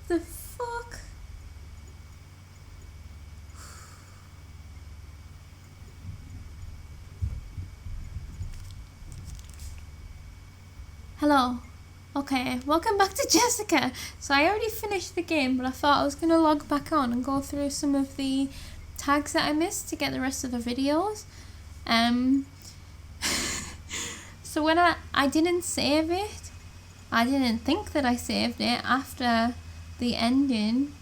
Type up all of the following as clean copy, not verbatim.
the fuck? Hello. Okay, welcome back to Jessika. So I already finished the game, but I thought I was going to log back on and go through some of the tags that I missed to get the rest of the videos. So when I didn't save it, I didn't think that I saved it after the ending.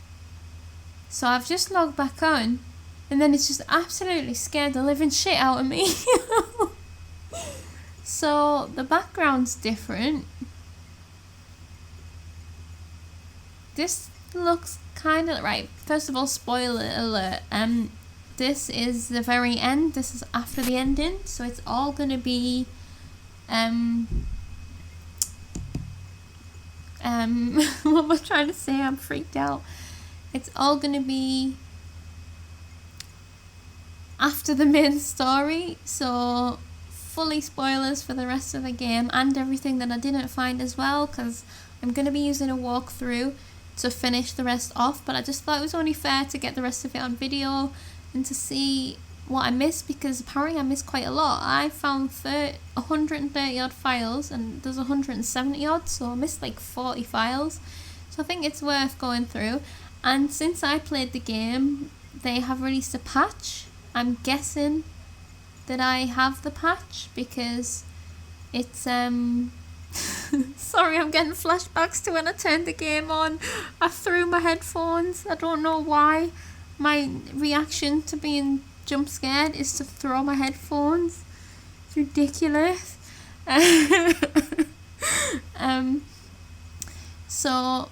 So I've just logged back on, and then it's just absolutely scared the living shit out of me. So the background's different. This looks kind of right. First of all, spoiler alert. This is the very end. This is after the ending, so it's all gonna be what am I trying to say? I'm freaked out. It's all gonna be after the main story, so fully spoilers for the rest of the game and everything that I didn't find as well, because I'm gonna be using a walkthrough to finish the rest off, but I just thought it was only fair to get the rest of it on video and to see what I missed, because apparently I missed quite a lot. I found 130 odd files and there's 170 odd, so I missed like 40 files. So I think it's worth going through. And since I played the game, they have released a patch. I'm guessing that I have the patch because it's sorry, I'm getting flashbacks to when I turned the game on. I threw my headphones. I don't know why. My reaction to being jump scared is to throw my headphones. It's ridiculous. So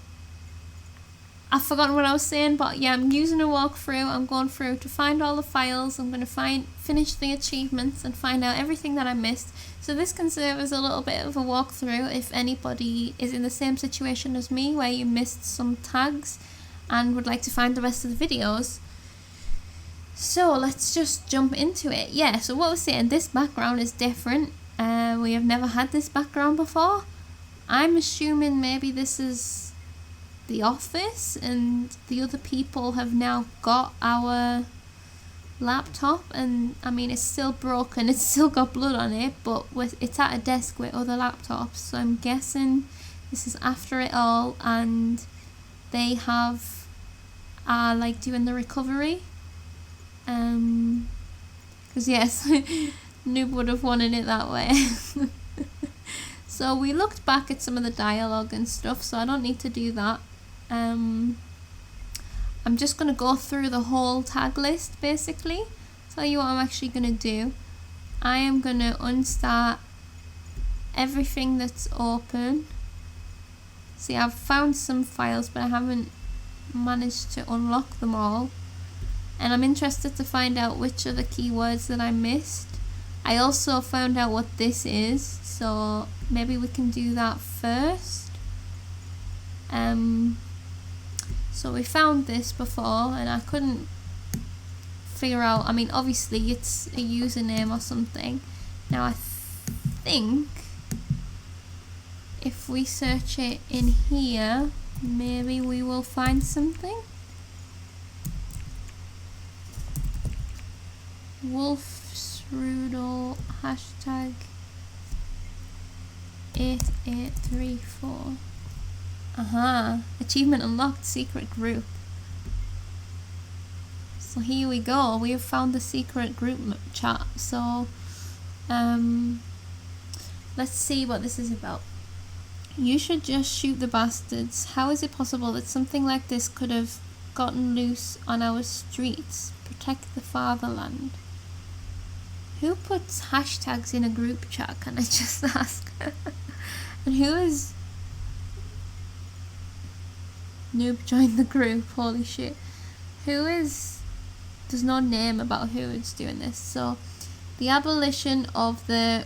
I've forgotten what I was saying, but yeah, I'm using a walkthrough. I'm going through to find all the files. I'm going to finish the achievements and find out everything that I missed. So this can serve as a little bit of a walkthrough if anybody is in the same situation as me, where you missed some tags and would like to find the rest of the videos. So let's just jump into it. Yeah, so what I was saying, this background is different. We have never had this background before. I'm assuming maybe this is the office and the other people have now got our laptop, and I mean, it's still broken, it's still got blood on it, but it's at a desk with other laptops, so I'm guessing this is after it all and they have like doing the recovery, because yes, Noob would have wanted it that way. So we looked back at some of the dialogue and stuff, so I don't need to do that. I'm just going to go through the whole tag list basically, tell you what I'm actually going to do. I am going to unstart everything that's open. See, I've found some files but I haven't managed to unlock them all, and I'm interested to find out which are the keywords that I missed. I also found out what this is, so maybe we can do that first. So we found this before and I couldn't figure out, I mean obviously it's a username or something. Now I think if we search it in here, maybe we will find something. Wolfsrudel hashtag 8834. Achievement unlocked, secret group. So here we go, we have found the secret group chat. So let's see what this is about. You should just shoot the bastards. How is it possible that something like this could have gotten loose on our streets? Protect the fatherland. Who puts hashtags in a group chat, can I just ask? And who is... Noob joined the group, holy shit. Who is... There's no name about who is doing this. So, the abolition of the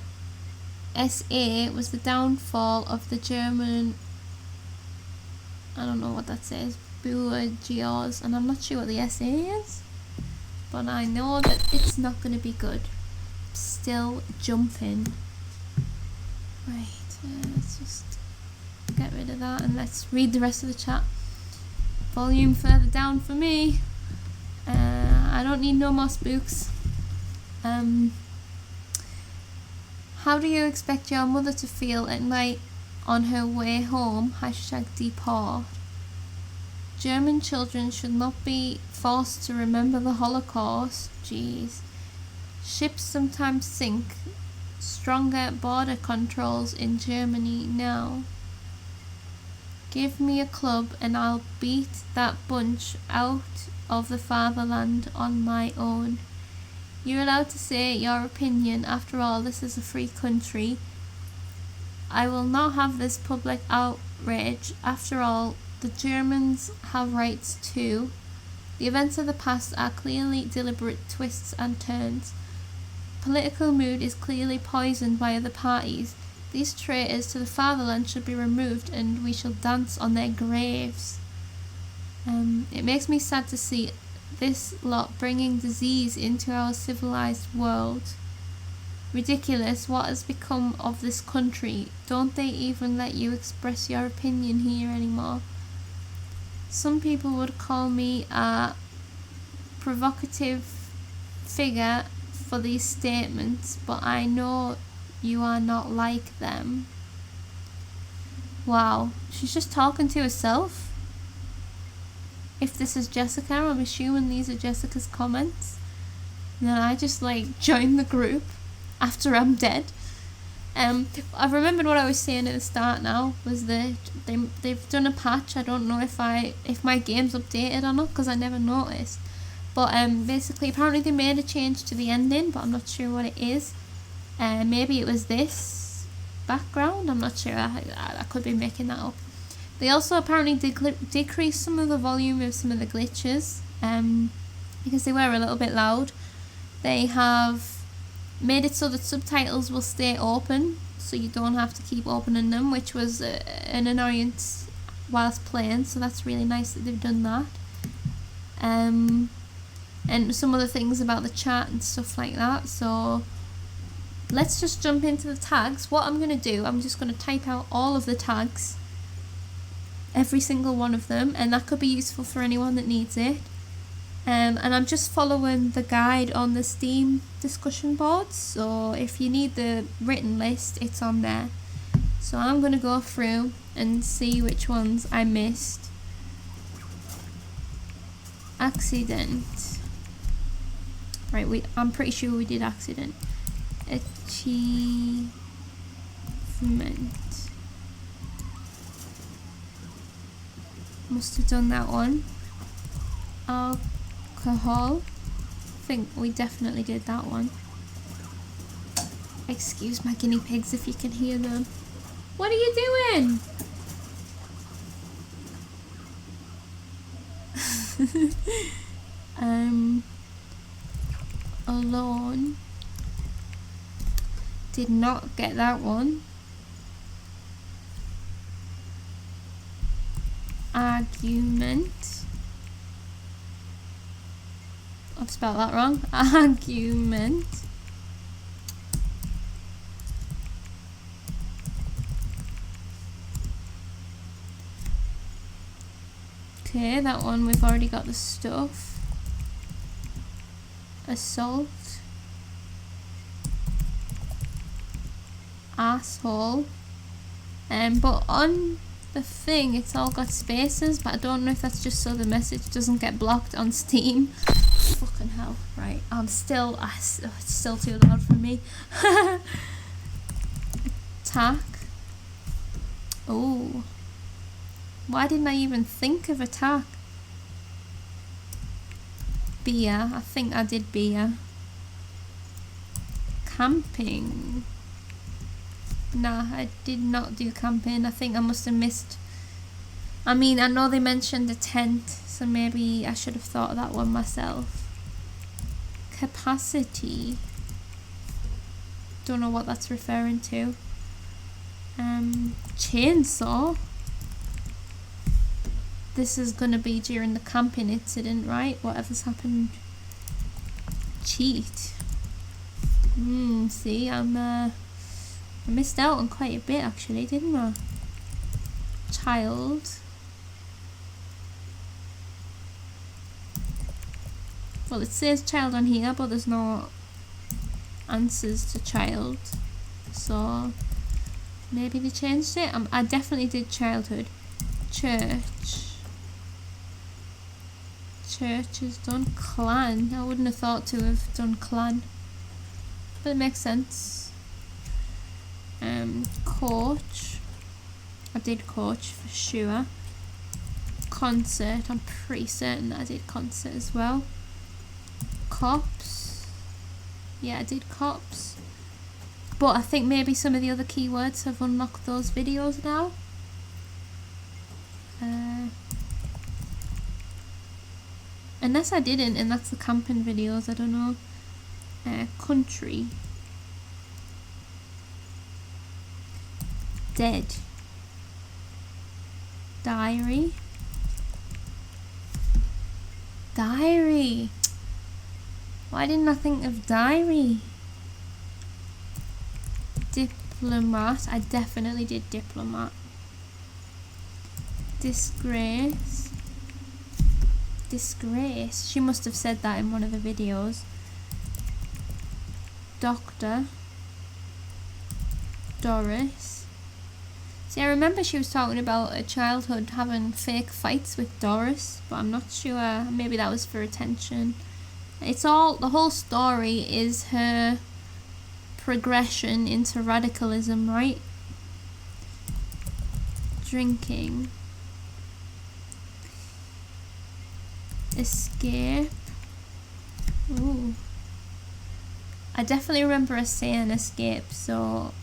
SA was the downfall of the German... I don't know what that says. Bourgeois, and I'm not sure what the SA is. But I know that it's not going to be good. Still jumping. Right, let's just get rid of that and let's read the rest of the chat. volume further down for me. I don't need no more spooks. How do you expect your mother to feel at night on her way home? #deport. German children should not be forced to remember the Holocaust. Jeez. Ships sometimes sink. Stronger border controls in Germany now. Give me a club and I'll beat that bunch out of the fatherland on my own. You're allowed to say your opinion. After all, this is a free country. I will not have this public outrage. After all, the Germans have rights too. The events of the past are clearly deliberate twists and turns. Political mood is clearly poisoned by other parties. These traitors to the fatherland should be removed and we shall dance on their graves. It makes me sad to see this lot bringing disease into our civilized world. Ridiculous, what has become of this country? Don't they even let you express your opinion here anymore? Some people would call me a provocative figure for these statements, but I know you are not like them. Wow, she's just talking to herself. If this is Jessika, I'm assuming these are Jessika's comments. And then I just join the group after I'm dead. I've remembered what I was saying at the start now, was that they've done a patch. I don't know if my game's updated or not, because I never noticed. But basically, apparently they made a change to the ending, but I'm not sure what it is. Maybe it was this background, I'm not sure, I could be making that up. They also apparently decreased some of the volume of some of the glitches, because they were a little bit loud. They have made it so that subtitles will stay open, so you don't have to keep opening them, which was an annoyance whilst playing, so that's really nice that they've done that. And some other things about the chat and stuff like that. So let's just jump into the tags. What I'm going to do, I'm just going to type out all of the tags, every single one of them, and that could be useful for anyone that needs it. And I'm just following the guide on the Steam discussion boards, so if you need the written list, it's on there. So I'm going to go through and see which ones I missed. Accident. Right, I'm pretty sure we did accident. Achievement. Must have done that one. Alcohol. I think we definitely did that one. Excuse my guinea pigs if you can hear them. What are you doing? Alone. Did not get that one. Argument. I've spelled that wrong. Argument. Okay, that one we've already got the stuff. Assault. Asshole. But on the thing it's all got spaces, but I don't know if that's just so the message doesn't get blocked on Steam. Fucking hell. Right, it's still too loud for me. Attack. Oh, why didn't I even think of attack? Beer. I think I did beer. Camping. Nah, I did not do camping. I think I must have missed. I mean, I know they mentioned a tent, so maybe I should have thought of that one myself. Capacity. Don't know what that's referring to. Chainsaw. This is gonna be during the camping incident, right? Whatever's happened. Cheat. See, I missed out on quite a bit actually, didn't I? Child. Well, it says child on here, but there's no answers to child. So maybe they changed it. I definitely did childhood. Church. Church is done. Clan. I wouldn't have thought to have done clan. But it makes sense. Coach. I did coach for sure. Concert. I'm pretty certain that I did concert as well. Cops. Yeah, I did cops. But I think maybe some of the other keywords have unlocked those videos now. Unless I didn't, and that's the camping videos, I don't know. Country. Dead. Diary. Diary. Why didn't I think of diary? Diplomat. I definitely did diplomat. Disgrace. Disgrace. She must have said that in one of the videos. Doctor. Doris. See, I remember she was talking about her childhood having fake fights with Doris, but I'm not sure. Maybe that was for attention. It's all, the whole story is her progression into radicalism, right? Drinking. Escape. Ooh. I definitely remember us saying escape, so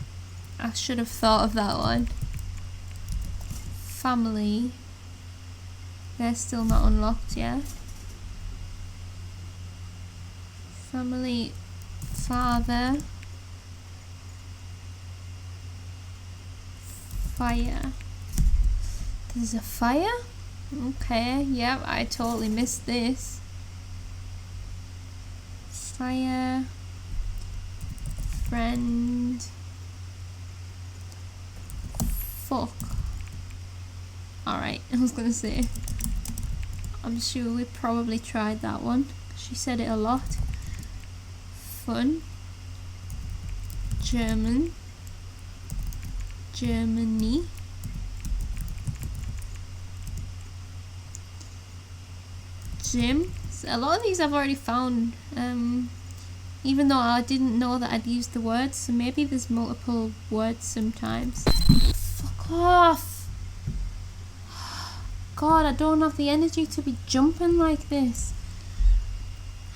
I should have thought of that one. Family. They're still not unlocked yet. Family. Father. Fire. There's a fire? Okay, yep, I totally missed this. Fire. Friend. Fuck. Alright, I was gonna say. I'm sure we probably tried that one. She said it a lot. Fun. German. Germany. Gym. So a lot of these I've already found, even though I didn't know that I'd used the words, so maybe there's multiple words sometimes. Fuck off! God, I don't have the energy to be jumping like this.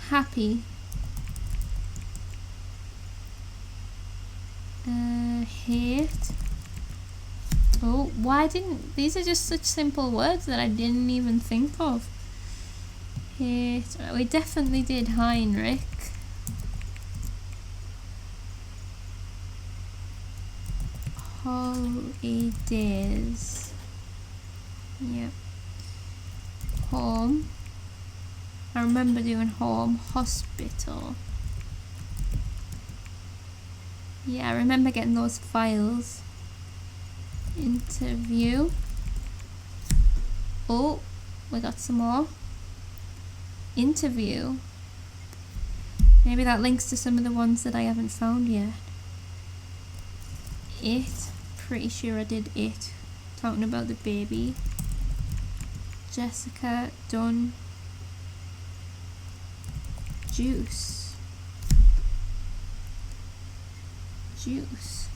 Happy. Hate. Oh, why didn't... These are just such simple words that I didn't even think of. Hate. We definitely did Heinrich. Holidays. Yep. Home. I remember doing home. Hospital. Yeah, I remember getting those files. Interview. Oh, we got some more. Interview. Maybe that links to some of the ones that I haven't found yet. It. Pretty sure I did it. Talking about the baby. Jessika, done. Juice. Juice.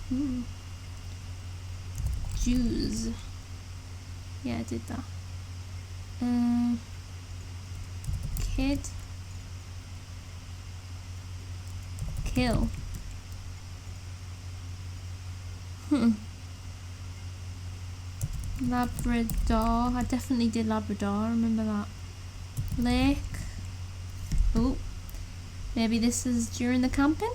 Juice. Yeah, I did that. Kid. Kill. Labrador. I definitely did Labrador. I remember that. Lake. Oh. Maybe this is during the camping?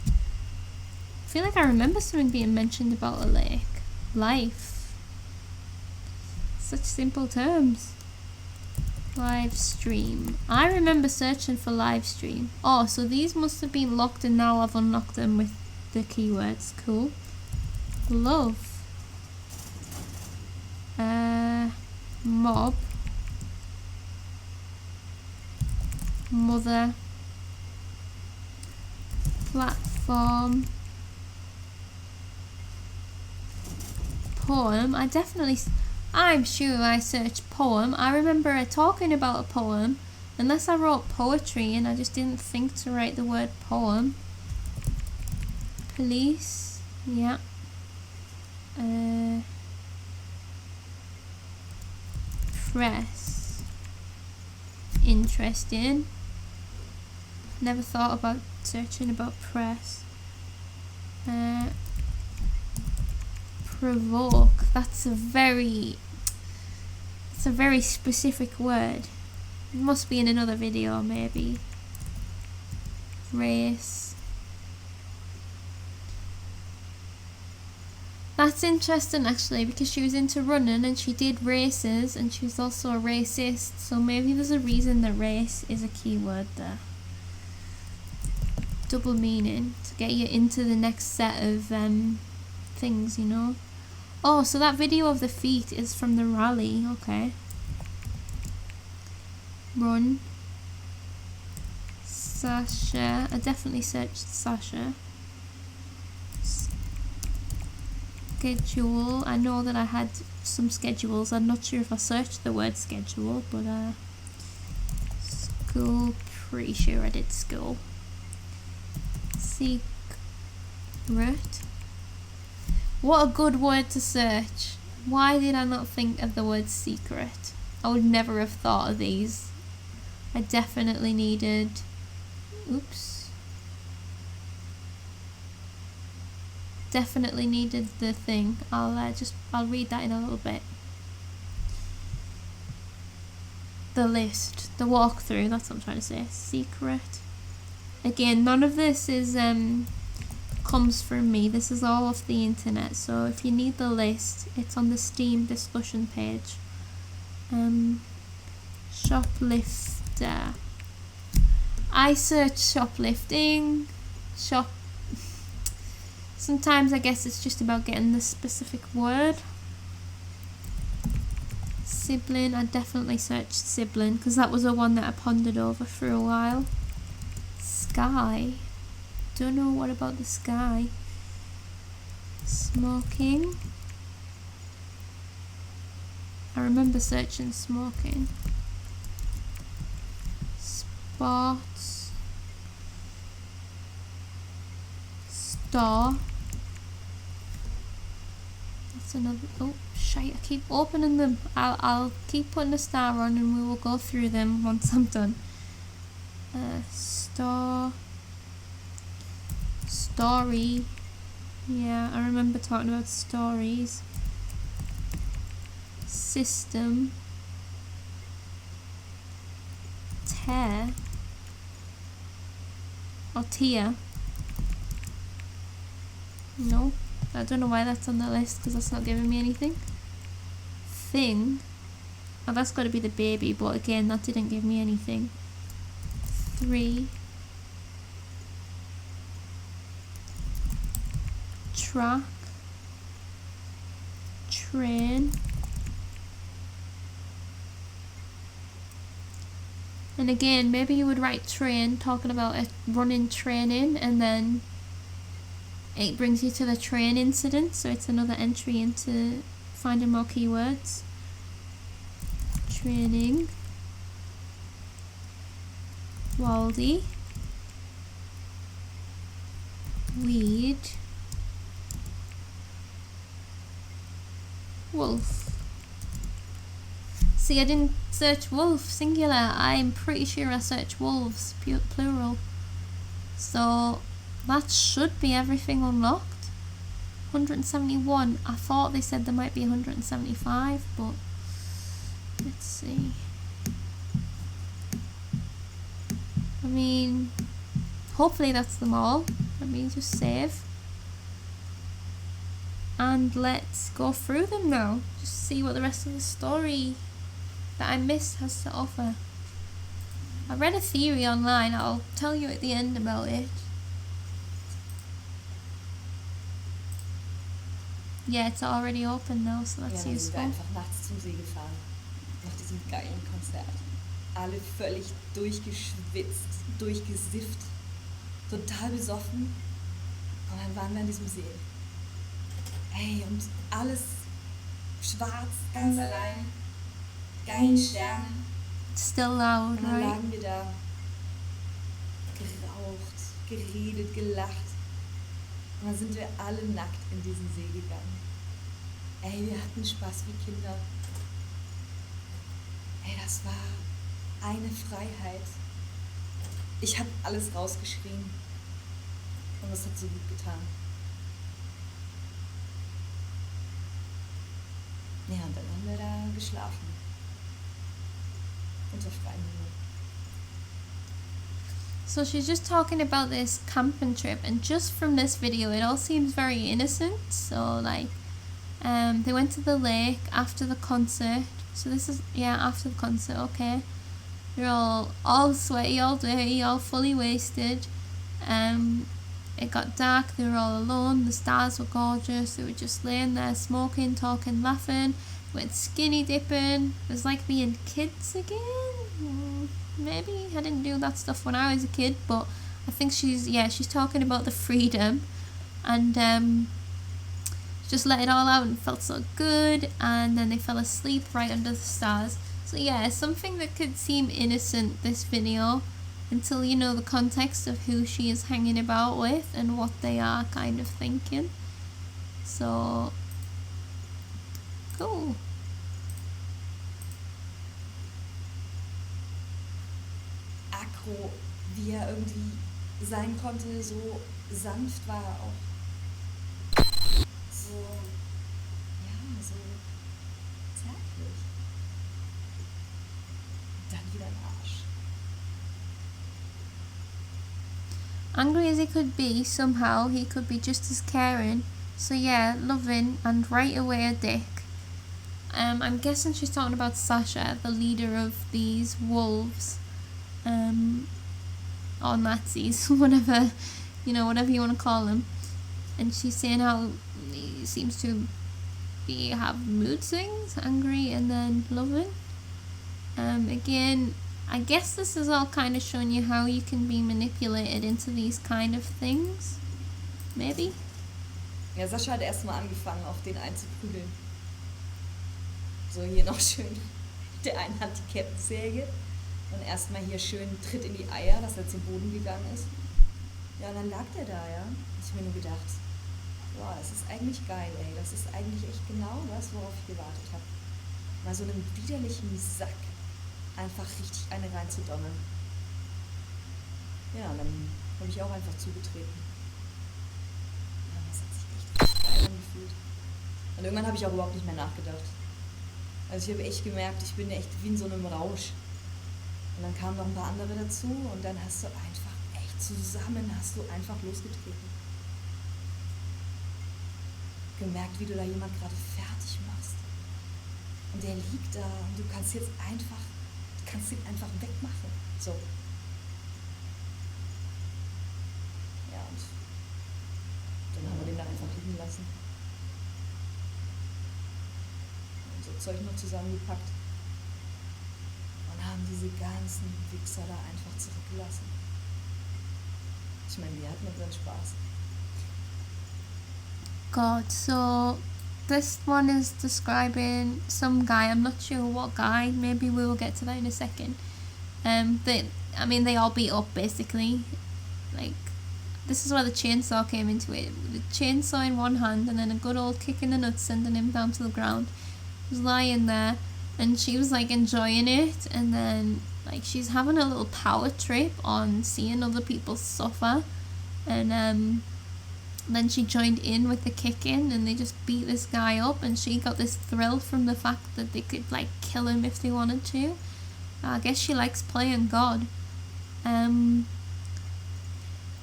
I feel like I remember something being mentioned about a lake. Life. Such simple terms. Live stream. I remember searching for live stream. Oh, so these must have been locked and now I've unlocked them with the keywords. Cool. Love. Mob. mother, platform, poem. I'm sure I searched poem. I remember talking about a poem, unless I wrote poetry and I just didn't think to write the word poem. Police, yeah. Press, interesting. Never thought about searching about press. Provoke, that's a very specific word. It must be in another video maybe. Race. That's interesting actually, because she was into running and she did races and she was also a racist, so maybe there's a reason that race is a key word there. Double meaning, to get you into the next set of things, you know. Oh, so that video of the feet is from the rally, okay. Run. Sasha, I definitely searched Sasha. Schedule, I know that I had some schedules. I'm not sure if I searched the word schedule, but school, pretty sure I did school. Secret. What a good word to search. Why did I not think of the word secret? I would never have thought of these. I definitely needed, oops. Definitely needed the thing. I'll read that in a little bit. The list, the walkthrough, that's what I'm trying to say. Secret. Again, none of this is comes from me. This is all off the internet. So if you need the list, it's on the Steam discussion page. Shoplifter. I search shoplifting. Sometimes I guess it's just about getting the specific word. Sibling, I definitely searched sibling because that was the one that I pondered over for a while. Sky, don't know what about the sky. Smoking, I remember searching smoking. Sports, store. That's another. Oh shite! I keep opening them. I'll keep putting a star on, and we will go through them once I'm done. Store. Story. Yeah, I remember talking about stories. System. Tear. Or tier. No, I don't know why that's on the list because that's not giving me anything. Thing. Oh, that's got to be the baby, but again, that didn't give me anything. 3. Track. Train. And again, maybe you would write train, talking about a running training, and then it brings you to the train incident, so it's another entry into finding more keywords. Training. Waldy. Weed. Wolf. See, I didn't search wolf singular. I'm pretty sure I searched wolves plural. So that should be everything unlocked. 171. I thought they said there might be 175, but let's see. I mean, hopefully that's them all. Let me just save. And let's go through them now. Just see what the rest of the story that I missed has to offer. I read a theory online. I'll tell you at the end about it. Yeah, it's already open now, so that's useful. Einfach nachts zum See gefahren. Nach diesem geilen Konzert. alle völlig durchgeschwitzt, durchgesifft, total besoffen. Und dann waren wir an diesem See. Ey, und alles schwarz, ganz allein, keine Sterne. Still loud, Und dann right? lagen wir da, geraucht, geredet, gelacht. Und dann sind wir alle nackt in diesen See gegangen. Ey, wir hatten Spaß wie Kinder. Ey, das war eine Freiheit. Ich habe alles rausgeschrien. Und das hat so gut getan. Ja, und dann haben wir da geschlafen. Unter freiem Himmel. So she's just talking about this camping trip, and just from this video it all seems very innocent. So like they went to the lake after the concert. So this is, yeah, after the concert, okay. They're all sweaty, all dirty, all fully wasted. It got dark, they were all alone, the stars were gorgeous, they were just laying there smoking, talking, laughing, went skinny dipping. It was like being kids again. Maybe I didn't do that stuff when I was a kid, but I think she's talking about the freedom, and just let it all out and felt so good, and then they fell asleep right under the stars. So yeah, something that could seem innocent, this video, until you know the context of who she is hanging about with and what they are kind of thinking. So cool. Akro, wie er irgendwie sein konnte, so sanft war er auch. So, ja, so zärtlich. Dann wieder ein Arsch. Angry as he could be, somehow he could be just as caring. So yeah, loving, and right away a dick. I'm guessing she's talking about Sasha, the leader of these wolves, or Nazis, whatever you want to call them. And she's saying how he seems to have mood swings, angry and then loving. Again, I guess this is all kind of showing you how you can be manipulated into these kind of things. Maybe? Ja, Sascha hat erstmal angefangen, auf den einzuprügeln. So, hier noch schön mit der einen Hand die Kettensäge und erstmal hier schön Tritt in die Eier, dass er zum Boden gegangen ist. Ja, und dann lag der da, ja. Und ich mir nur gedacht, wow, das ist eigentlich geil, ey. Das ist eigentlich echt genau das, worauf ich gewartet habe. Mal so einen widerlichen Sack einfach richtig eine reinzudonnern. Ja, und dann habe ich auch einfach zugetreten. Ja, das hat sich echt richtig geil angefühlt. Und irgendwann habe ich auch überhaupt nicht mehr nachgedacht. Also ich habe echt gemerkt, ich bin echt wie in so einem Rausch. Und dann kamen noch ein paar andere dazu und dann hast du einfach echt zusammen, hast du einfach losgetreten. Gemerkt, wie du da jemand gerade fertig machst. Und der liegt da und du kannst ihn einfach wegmachen. So. Ja, und dann haben wir den da einfach liegen lassen. Und so Zeug noch zusammengepackt. Und haben diese ganzen Wichser da einfach zurückgelassen. Ich meine, wir hatten unseren Spaß. God, so this one is describing some guy, I'm not sure what guy, maybe we will get to that in a second. They all beat up basically. Like, this is where the chainsaw came into it. The chainsaw in one hand and then a good old kick in the nuts sending him down to the ground. He was lying there and she was like enjoying it, and then like she's having a little power trip on seeing other people suffer, and then she joined in with the kicking and they just beat this guy up, and she got this thrill from the fact that they could like kill him if they wanted to. I guess she likes playing God.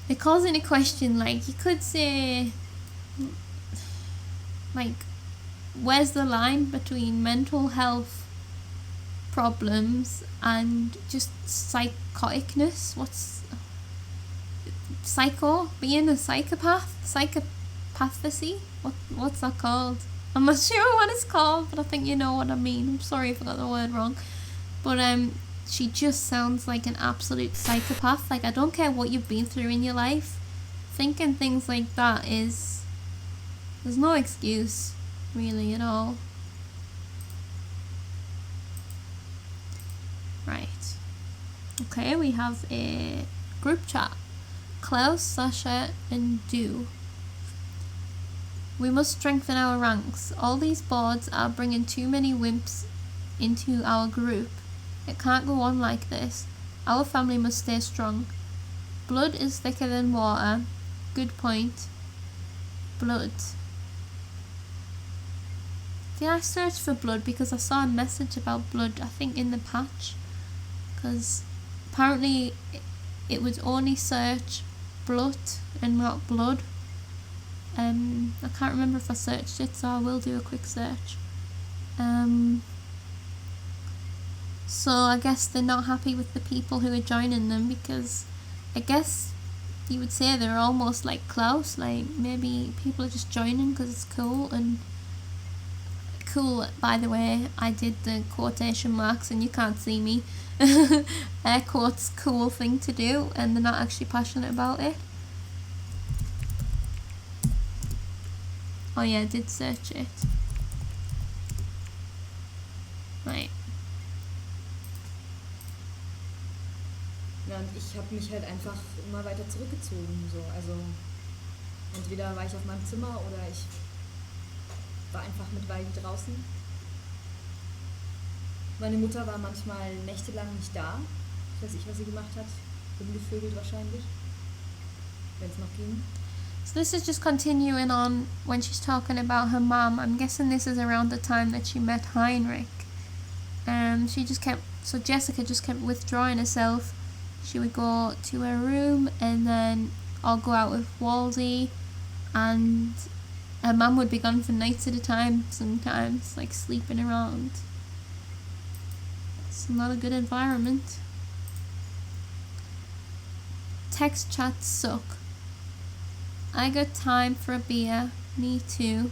It calls into question, like, you could say, like, where's the line between mental health problems and just psychoticness? What's being a psychopath? Psychopathy? What's that called? I'm not sure what it's called, but I think you know what I mean. I'm sorry if I got the word wrong. But she just sounds like an absolute psychopath. Like, I don't care what you've been through in your life, thinking things like that is... there's no excuse, really, at all. Right. Okay, we have a group chat. Klaus, Sasha, and Du. We must strengthen our ranks. All these boards are bringing too many wimps into our group. It can't go on like this. Our family must stay strong. Blood is thicker than water. Good point. Blood. Did I search for blood? Because I saw a message about blood, I think, in the patch. Because apparently it would only search blood and not blood. I can't remember if I searched it, so I will do a quick search. So I guess they're not happy with the people who are joining them, because I guess you would say they're almost like Klaus, like maybe people are just joining because it's cool. And cool, by the way, I did the quotation marks and you can't see me. Air quotes, cool thing to do, and they're not actually passionate about it. Oh yeah, I did search it. Right. Ja, und ich habe mich halt einfach immer weiter zurückgezogen. So. Also entweder war ich auf meinem Zimmer oder ich war einfach mit Waldi draußen. Meine Mutter war manchmal nächtelang nicht da. Ich weiß nicht, was sie gemacht hat. Rumgevögelt wahrscheinlich. Wenn es noch ging. So this is just continuing on when she's talking about her mom. I'm guessing this is around the time that she met Heinrich. So Jessika just kept withdrawing herself. She would go to her room and then I'll go out with Waldy, and her mum would be gone for nights at a time sometimes, like sleeping around. It's not a good environment. Text chats suck. I got time for a beer. Me too.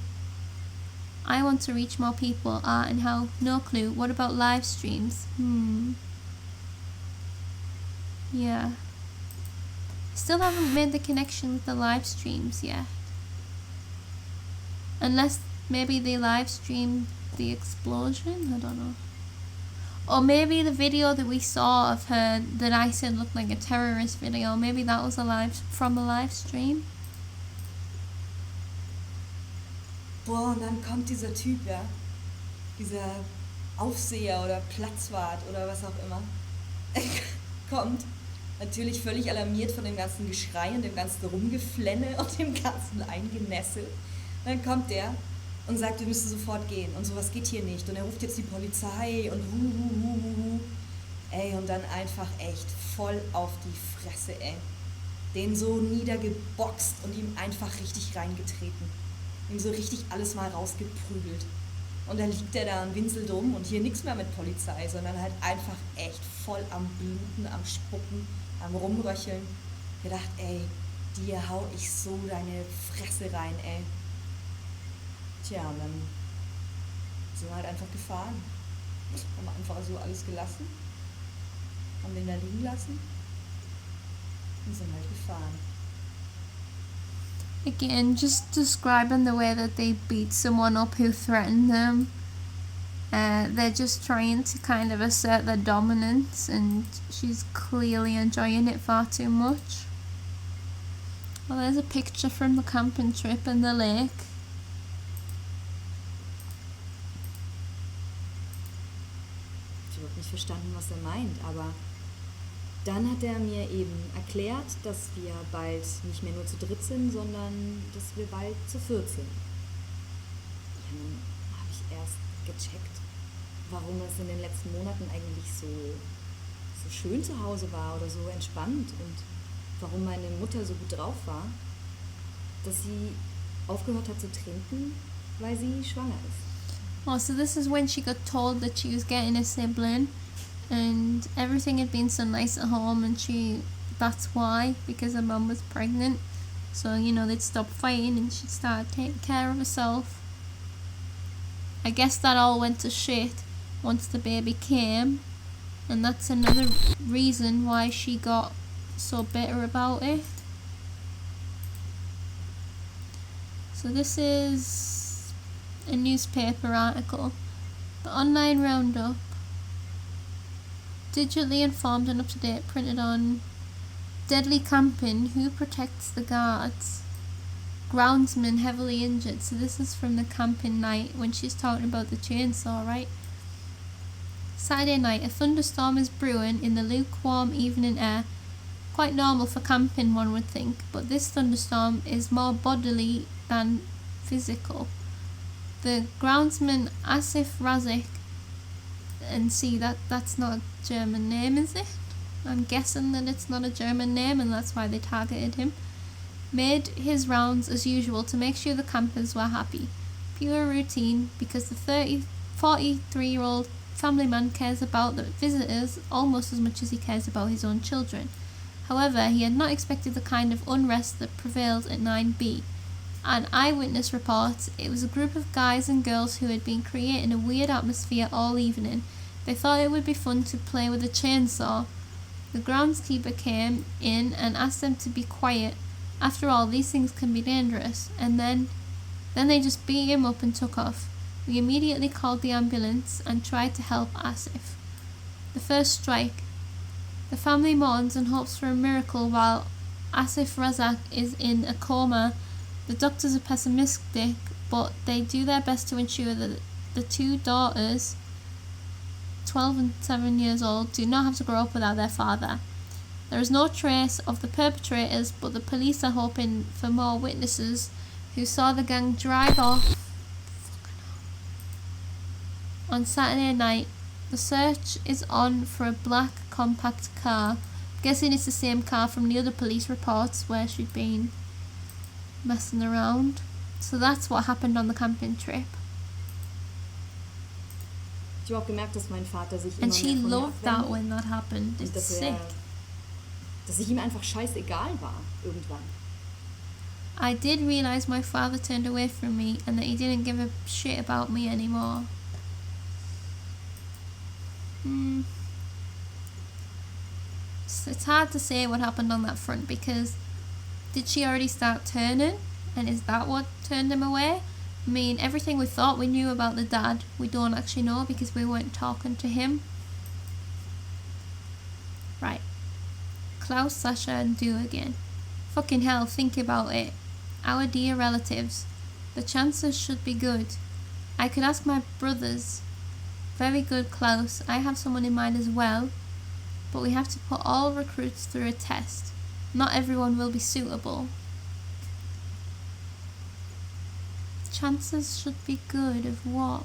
I want to reach more people. And how? No clue. What about live streams? Yeah. Still haven't made the connection with the live streams yet. Unless maybe they live streamed the explosion? I don't know. Or maybe the video that we saw of her that I said looked like a terrorist video, maybe that was from a live stream. Boah, und dann kommt dieser Typ, ja, dieser Aufseher oder Platzwart oder was auch immer, kommt, natürlich völlig alarmiert von dem ganzen Geschrei und dem ganzen Rumgeflenne und dem ganzen Eingenässel. Und dann kommt der und sagt, wir müssen sofort gehen und sowas geht hier nicht. Und er ruft jetzt die Polizei und Ey, und dann einfach echt voll auf die Fresse, ey. Den so niedergeboxt und ihm einfach richtig reingetreten. Ihm so richtig alles mal rausgeprügelt. Und dann liegt er da und winselt rum und hier nichts mehr mit Polizei, sondern halt einfach echt voll am Bluten, am Spucken, am Rumröcheln. Ich dachte, ey, dir hau ich so deine Fresse rein, ey. Tja, und dann sind wir halt einfach gefahren. Haben einfach so alles gelassen, haben den da liegen lassen und sind halt gefahren. Again, just describing the way that they beat someone up who threatened them. They're just trying to kind of assert their dominance, and she's clearly enjoying it far too much. Well, there's a picture from the camping trip in the lake. Ich habe nicht verstanden, was er meint, aber dann hat er mir eben erklärt, dass wir bald nicht mehr nur zu dritt sind, sondern dass wir bald zu 14. Ja, dann habe ich erst gecheckt, warum es in den letzten Monaten eigentlich so schön zu Hause war oder so entspannt und warum meine Mutter so gut drauf war, dass sie aufgehört hat zu trinken, weil sie schwanger ist. Oh, so this is when she got told that she was getting a sibling. And everything had been so nice at home, and that's why, because her mum was pregnant. So, they'd stop fighting and she'd start taking care of herself. I guess that all went to shit once the baby came. and that's another reason why she got so bitter about it. So this is a newspaper article. The online roundup, digitally informed and up to date, printed on deadly camping, who protects the guards? Groundsman heavily injured. So this is from the camping night when she's talking about the chainsaw, right? Saturday night, a thunderstorm is brewing in the lukewarm evening air. Quite normal for camping, one would think, but this thunderstorm is more bodily than physical. The groundsman Asif Razik, and see that's not a German name, is it? I'm guessing that it's not a German name and that's why they targeted him. Made his rounds as usual to make sure the campers were happy. Pure routine, because the 43-year-old family man cares about the visitors almost as much as he cares about his own children. However, he had not expected the kind of unrest that prevailed at 9B. An eyewitness reports it was a group of guys and girls who had been creating a weird atmosphere all evening. They thought it would be fun to play with a chainsaw. The groundskeeper came in and asked them to be quiet. After all, these things can be dangerous. And then they just beat him up and took off. We immediately called the ambulance and tried to help Asif. The first strike. The family mourns and hopes for a miracle while Asif Razak is in a coma. The doctors are pessimistic, but they do their best to ensure that the two daughters, 12 and 7 years old, do not have to grow up without their father. There is no trace of the perpetrators, but the police are hoping for more witnesses who saw the gang drive off on Saturday night. The search is on for a black compact car. I'm guessing it's the same car from the other police reports where she'd been messing around. So that's what happened on the camping trip. Ich habe auch gemerkt, dass mein Vater sich immer And she mehr von mir loved that abwendet when that happened. und It's sick. dass ich ihm einfach scheißegal war irgendwann. I did realize my father turned away from me and that he didn't give a shit about me anymore. It's hard to say what happened on that front, because did she already start turning, and is that what turned him away? I mean, everything we thought we knew about the dad, we don't actually know because we weren't talking to him. Right. Klaus, Sasha and Du again. Fucking hell, think about it. Our dear relatives. The chances should be good. I could ask my brothers. Very good, Klaus. I have someone in mind as well. But we have to put all recruits through a test. Not everyone will be suitable. Chances should be good of what?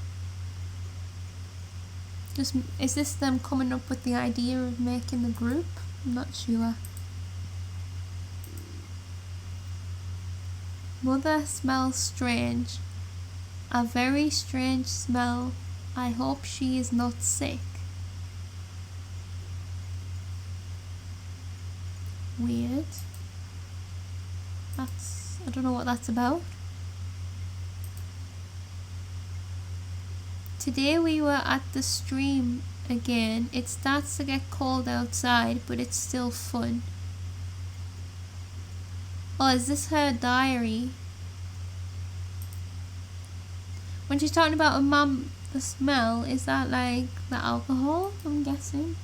Is this them coming up with the idea of making the group? I'm not sure. Mother smells strange. A very strange smell. I hope she is not sick. Weird. I don't know what that's about. Today we were at the stream again. It starts to get cold outside, but it's still fun. Oh, is this her diary? When she's talking about the smell, is that like the alcohol, I'm guessing?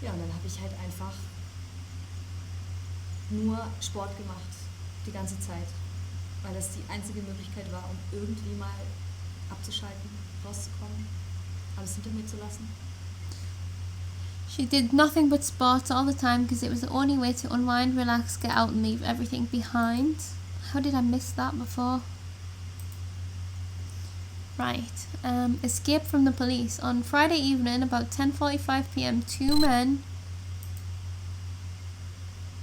Ja, und dann habe ich halt einfach nur Sport gemacht, die ganze Zeit. Weil das die einzige Möglichkeit war, um irgendwie mal abzuschalten, rauszukommen, alles hinter mir zu lassen. She did nothing but sports all the time because it was the only way to unwind, relax, get out and leave everything behind. How did I miss that before? Right. Escape from the police. On Friday evening, about 10:45 p.m, two men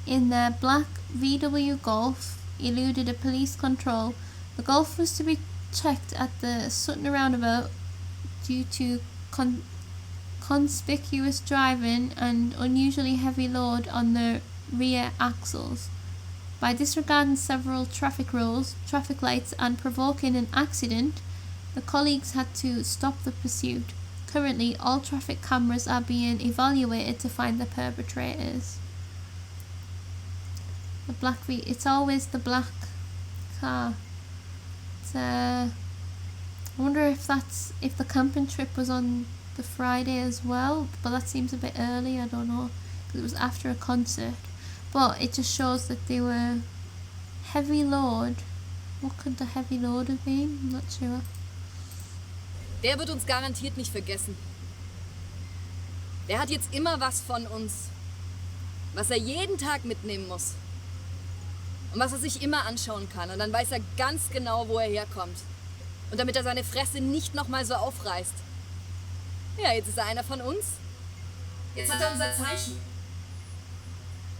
in their black VW Golf eluded a police control. The Golf was to be checked at the Sutton roundabout due to conspicuous driving and unusually heavy load on the rear axles. By disregarding several traffic rules, traffic lights and provoking an accident, the colleagues had to stop the pursuit. Currently, all traffic cameras are being evaluated to find the perpetrators. It's always the black car. I wonder if the camping trip was on the Friday as well, but that seems a bit early, I don't know, because it was after a concert. But it just shows that they were heavy load. What could the heavy load have been? I'm not sure. Der wird uns garantiert nicht vergessen. Der hat jetzt immer was von uns, was er jeden Tag mitnehmen muss. Und was er sich immer anschauen kann. Und dann weiß er ganz genau, wo er herkommt. Und damit er seine Fresse nicht nochmal so aufreißt. Ja, jetzt ist er einer von uns. Jetzt hat er unser Zeichen.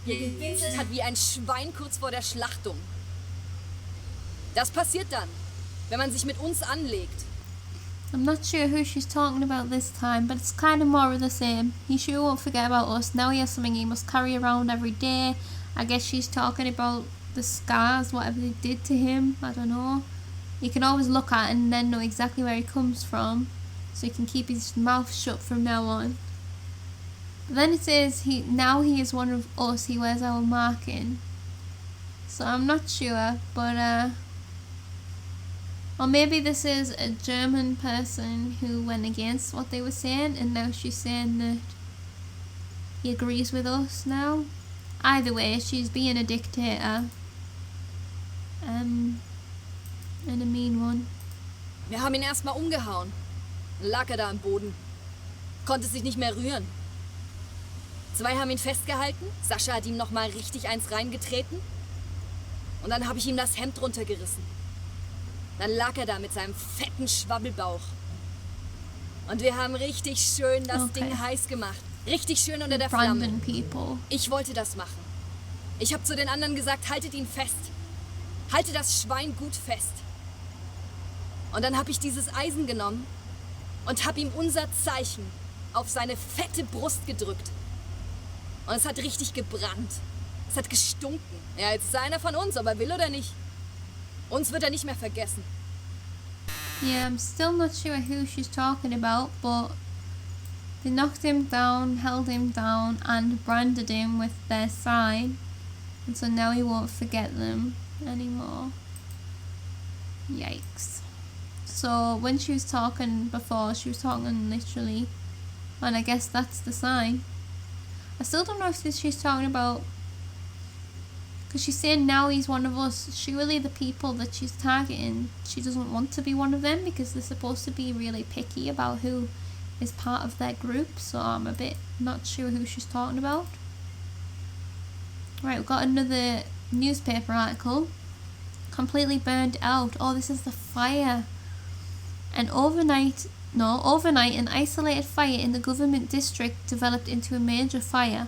Wie er gewinselt hat wie ein Schwein kurz vor der Schlachtung. Das passiert dann, wenn man sich mit uns anlegt. I'm not sure who she's talking about this time, but it's kind of more of the same. He sure won't forget about us. Now he has something he must carry around every day. I guess she's talking about the scars, whatever they did to him. I don't know. You can always look at it and then know exactly where he comes from, so he can keep his mouth shut from now on. But then it says he is one of us. He wears our marking. So I'm not sure, but or maybe this is a German person who went against what they were saying, and now she's saying that he agrees with us now. Either way, she's being a dictator. And a mean one. Wir haben ihn erstmal umgehauen. Dann lag er da am Boden. Konnte sich nicht mehr rühren. 2 haben ihn festgehalten. Sascha hat ihm nochmal richtig eins reingetreten. Und dann habe ich ihm das Hemd runtergerissen. Dann lag er da mit seinem fetten Schwabbelbauch. Und wir haben richtig schön das Ding heiß gemacht. Richtig schön unter der Flamme. Ich wollte das machen. Ich habe zu den anderen gesagt, haltet ihn fest. Haltet das Schwein gut fest. Und dann habe ich dieses Eisen genommen und habe ihm unser Zeichen auf seine fette Brust gedrückt. Und es hat richtig gebrannt. Es hat gestunken. Ja, jetzt ist er einer von uns, ob er will oder nicht. Uns wird er nicht mehr vergessen. Yeah, I'm still not sure who she's talking about, but they knocked him down, held him down, and branded him with their sign. And so now he won't forget them anymore. Yikes. So when she was talking before, she was talking literally, and I guess that's the sign. I still don't know if she's talking about, because she's saying now he's one of us. Surely the people that she's targeting, she doesn't want to be one of them, because they're supposed to be really picky about who is part of their group, so I'm a bit not sure who she's talking about. Right, we've got another newspaper article. Completely burned out. Oh, this is the fire. Overnight, an isolated fire in the government district developed into a major fire.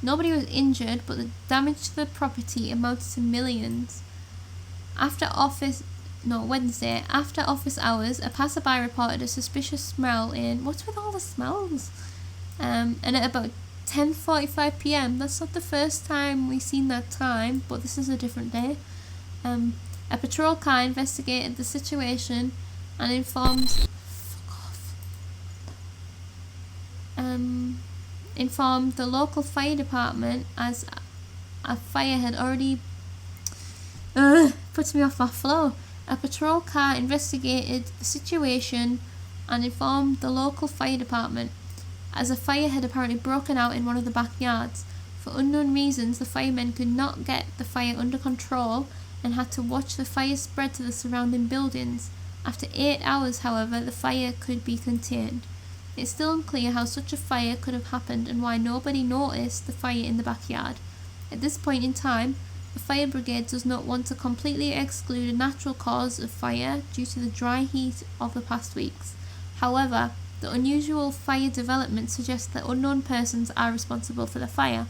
Nobody was injured, but the damage to the property amounted to millions. Wednesday, after office hours, a passerby reported a suspicious smell in... What's with all the smells? And at about 10:45 p.m, that's not the first time we've seen that time, but this is a different day. A patrol car investigated the situation and informed the local fire department as a fire had already puts me off my flow. A patrol car investigated the situation and informed the local fire department as a fire had apparently broken out in one of the backyards. For unknown reasons, the firemen could not get the fire under control and had to watch the fire spread to the surrounding buildings. After 8 hours, however, the fire could be contained. It's still unclear how such a fire could have happened and why nobody noticed the fire in the backyard. At this point in time, the fire brigade does not want to completely exclude a natural cause of fire due to the dry heat of the past weeks. However, the unusual fire development suggests that unknown persons are responsible for the fire.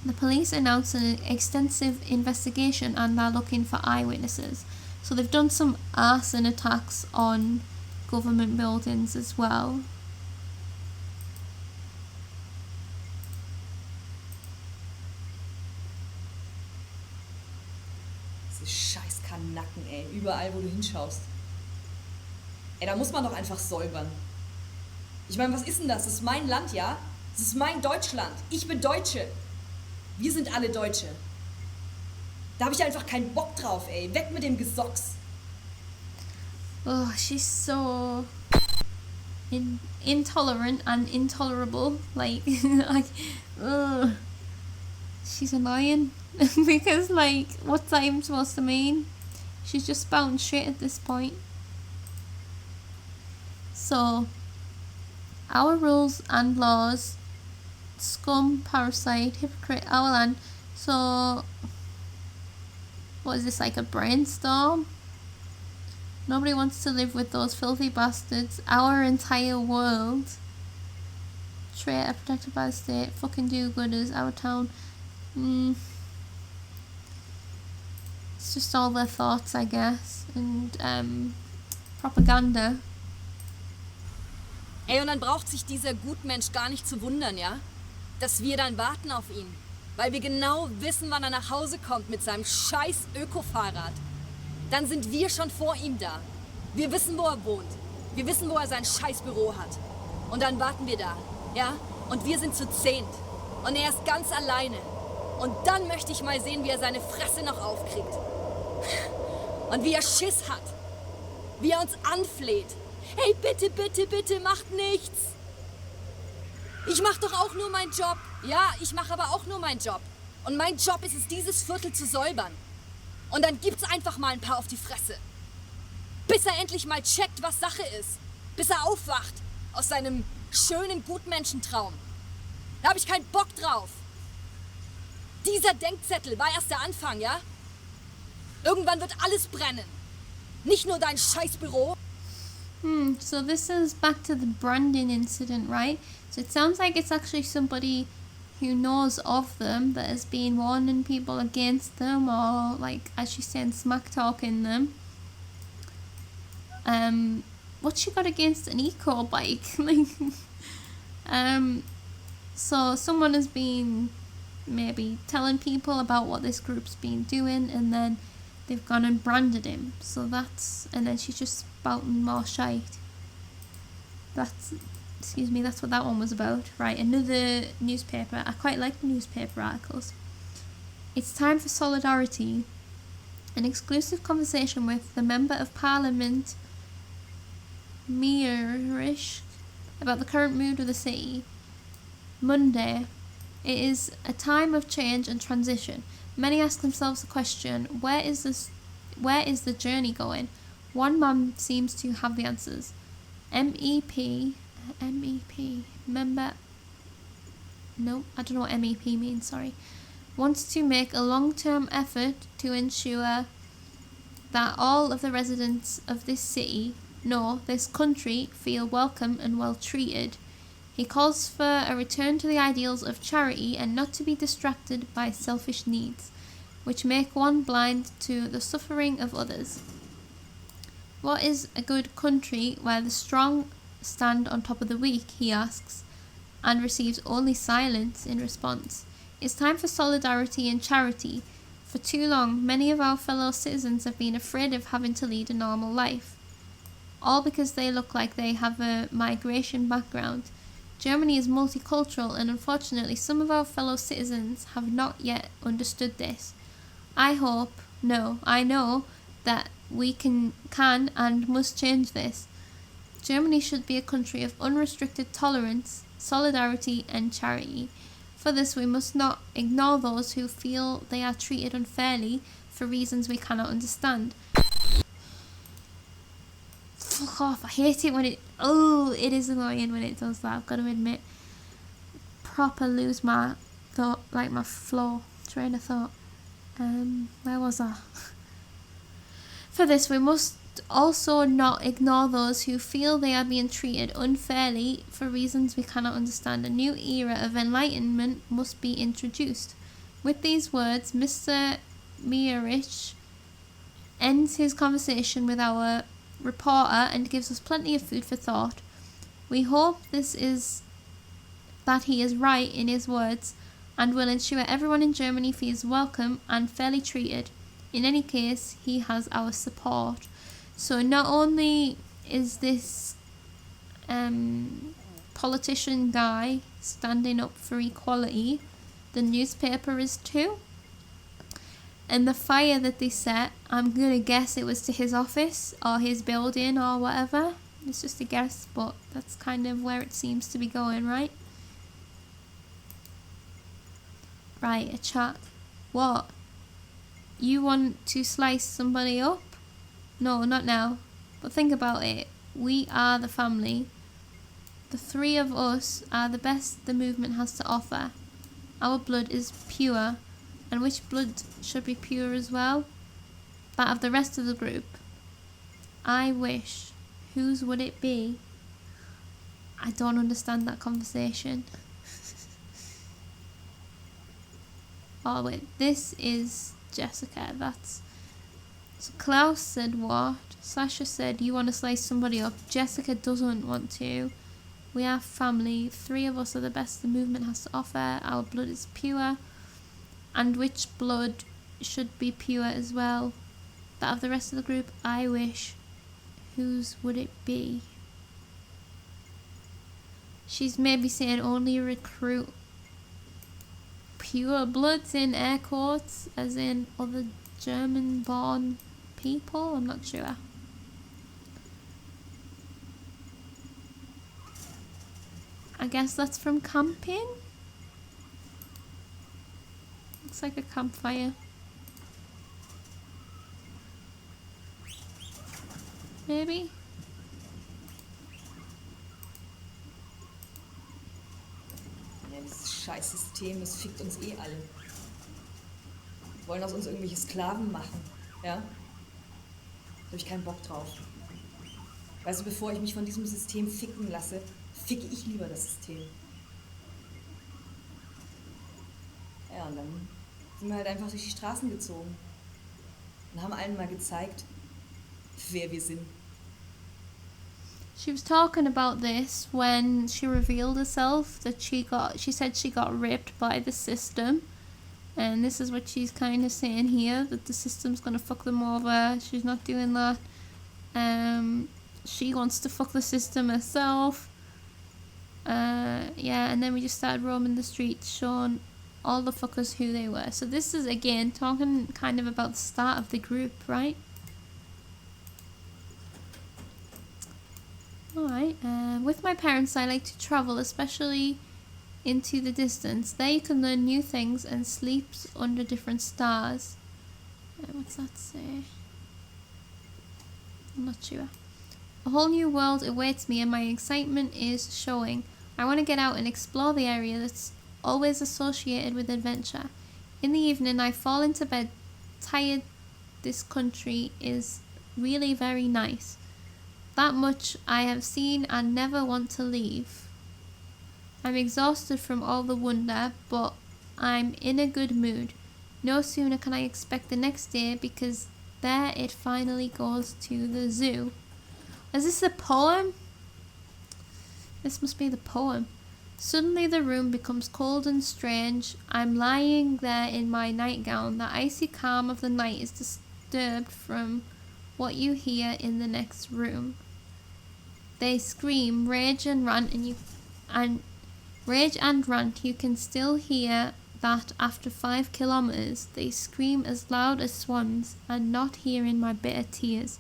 The police announced an extensive investigation and are looking for eyewitnesses. So they've done some arson attacks on government buildings as well. Diese scheiß Kanacken, ey. Überall, wo du hinschaust. Ey, da muss man doch einfach säubern. Ich meine, was ist denn das? Das ist mein Land, ja? Das ist mein Deutschland. Ich bin Deutsche. Wir sind alle Deutsche. Da habe ich einfach keinen Bock drauf, ey. Weg mit dem Gesocks. Oh, she's so intolerant and intolerable. Like, like, ugh. She's annoying. Because, like, what's that even supposed to mean? She's just spouting shit at this point. So, our rules and laws, scum, parasite, hypocrite, our land. So, what is this, like a brainstorm? Nobody wants to live with those filthy bastards. Our entire world. Traitor protected by the state. Fucking do-gooders. Our town. It's just all their thoughts, I guess. And propaganda. Ey, und dann braucht sich dieser Gutmensch gar nicht zu wundern, ja? Dass wir dann warten auf ihn. Weil wir genau wissen, wann er nach Hause kommt mit seinem scheiß Öko-Fahrrad. Dann sind wir schon vor ihm da. Wir wissen, wo er wohnt. Wir wissen, wo er sein scheiß Büro hat. Und dann warten wir da, ja? Und wir sind zu 10. Und er ist ganz alleine. Und dann möchte ich mal sehen, wie er seine Fresse noch aufkriegt. Und wie er Schiss hat. Wie er uns anfleht. Hey, bitte, bitte, bitte, macht nichts. Ich mach doch auch nur meinen Job. Ja, ich mach aber auch nur meinen Job. Und mein Job ist es, dieses Viertel zu säubern. Und dann gibt's einfach mal ein paar auf die Fresse. Bis er endlich mal checkt, was Sache ist. Bis er aufwacht aus seinem schönen Gutmenschentraum. Da hab ich keinen Bock drauf. Dieser Denkzettel war erst der Anfang, ja? Irgendwann wird alles brennen. Nicht nur dein Scheißbüro. So this is back to the branding incident, right? So it sounds like it's actually somebody who knows of them that has been warning people against them, or like, as she's saying, smack talking them. What's she got against an eco bike? So someone has been maybe telling people about what this group's been doing, and then they've gone and branded him. So and then she's just spouting more shite. That's what that one was about. Right, another newspaper. I quite like the newspaper articles. It's time for solidarity. An exclusive conversation with the Member of Parliament, Meirish, about the current mood of the city. Monday. It is a time of change and transition. Many ask themselves the question, where is the journey going? One man seems to have the answers. MEP, member, no, I don't know what MEP means, sorry, wants to make a long-term effort to ensure that all of the residents of this city, no, this country, feel welcome and well treated. He calls for a return to the ideals of charity and not to be distracted by selfish needs, which make one blind to the suffering of others. What is a good country where the strong stand on top of the weak, he asks, and receives only silence in response. It's time for solidarity and charity. For too long, many of our fellow citizens have been afraid of having to lead a normal life, all because they look like they have a migration background. Germany is multicultural, and unfortunately some of our fellow citizens have not yet understood this. I know that we can and must change this. Germany should be a country of unrestricted tolerance, solidarity and charity. For this we must not ignore those who feel they are treated unfairly for reasons we cannot understand. Fuck off, I hate it when it is annoying when it does that, I've got to admit. Proper lose my thought, like my train of thought. Where was I? For this we must also not ignore those who feel they are being treated unfairly for reasons we cannot understand. A new era of enlightenment must be introduced. With these words, Mr. Meirish ends his conversation with our reporter and gives us plenty of food for thought. We hope that he is right in his words and will ensure everyone in Germany feels welcome and fairly treated. In any case, he has our support. So not only is this politician guy standing up for equality. The newspaper is too. And the fire that they set, I'm going to guess it was to his office or his building or whatever. It's just a guess, but that's kind of where it seems to be going, right? Right, a chat. What? You want to slice somebody up? No, not now. But think about it. We are the family. The three of us are the best the movement has to offer. Our blood is pure. And which blood should be pure as well? That of the rest of the group. I wish. Whose would it be? I don't understand that conversation. Oh wait, this is Jessika. That's... So Klaus said what? Sasha said you want to slice somebody up. Jessika doesn't want to. We are family. Three of us are the best the movement has to offer. Our blood is pure. And which blood should be pure as well? That of the rest of the group? I wish. Whose would it be? She's maybe saying only recruit pure bloods in air quotes, as in other German born people. I'm not sure. I guess that's from camping. Looks like a campfire. Maybe? Ja, dieses scheiß System, das fickt uns eh alle. Die wollen aus uns irgendwelche Sklaven machen, ja? Da habe ich keinen Bock drauf. Weißt du, bevor ich mich von diesem System ficken lasse, ficke ich lieber das System. Ja, und dann sind wir halt einfach durch die Straßen gezogen und haben allen mal gezeigt, wer wir sind. She was talking about this when she revealed herself, that she said she got raped by the system, and this is what she's kind of saying here, that the system's gonna fuck them over. She's not doing that. She wants to fuck the system herself. Yeah, and then we just started roaming the streets showing all the fuckers who they were. So this is again talking kind of about the start of the group, right? Alright, with my parents I like to travel, especially into the distance. There you can learn new things and sleeps under different stars. What's that say? I'm not sure. A whole new world awaits me and my excitement is showing. I want to get out and explore the area that's always associated with adventure. In the evening I fall into bed tired. This country is really very nice. That much I have seen and never want to leave. I'm exhausted from all the wonder, but I'm in a good mood. No sooner can I expect the next day, because there it finally goes to the zoo. Is this a poem? This must be the poem. Suddenly the room becomes cold and strange. I'm lying there in my nightgown. The icy calm of the night is disturbed from what you hear in the next room. They scream, rage and rant, you can still hear that after 5 kilometers. They scream as loud as swans, and not hearing my bitter tears.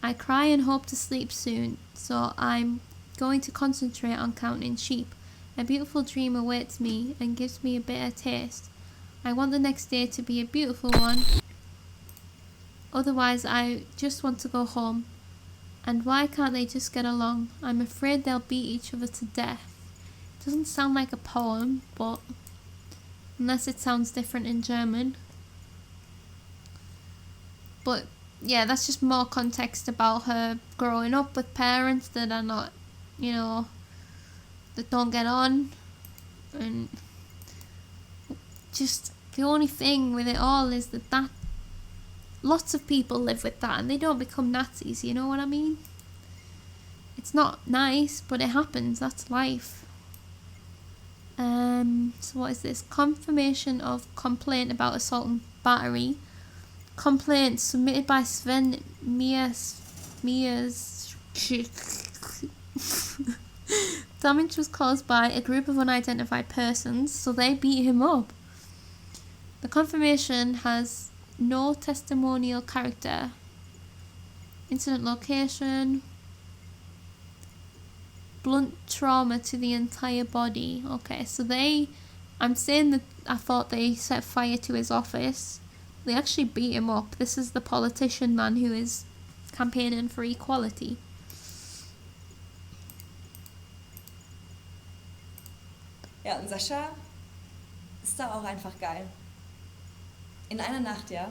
I cry and hope to sleep soon, so I'm going to concentrate on counting sheep. A beautiful dream awaits me and gives me a bitter taste. I want the next day to be a beautiful one. Otherwise, I just want to go home. And why can't they just get along? I'm afraid they'll beat each other to death. It doesn't sound like a poem, but unless it sounds different in German. But yeah, that's just more context about her growing up with parents that are not, that don't get on. And just the only thing with it all is that lots of people live with that and they don't become Nazis, you know what I mean? It's not nice, but it happens, that's life. So what is this? Confirmation of complaint about assault and battery. Complaint submitted by Sven Mias Damage was caused by a group of unidentified persons, so they beat him up. The confirmation has no testimonial character. Incident location. Blunt trauma to the entire body. Okay, so I'm saying that I thought they set fire to his office. They actually beat him up. This is the politician man who is campaigning for equality. Ja, und Sascha ist da auch einfach geil. In einer Nacht, ja,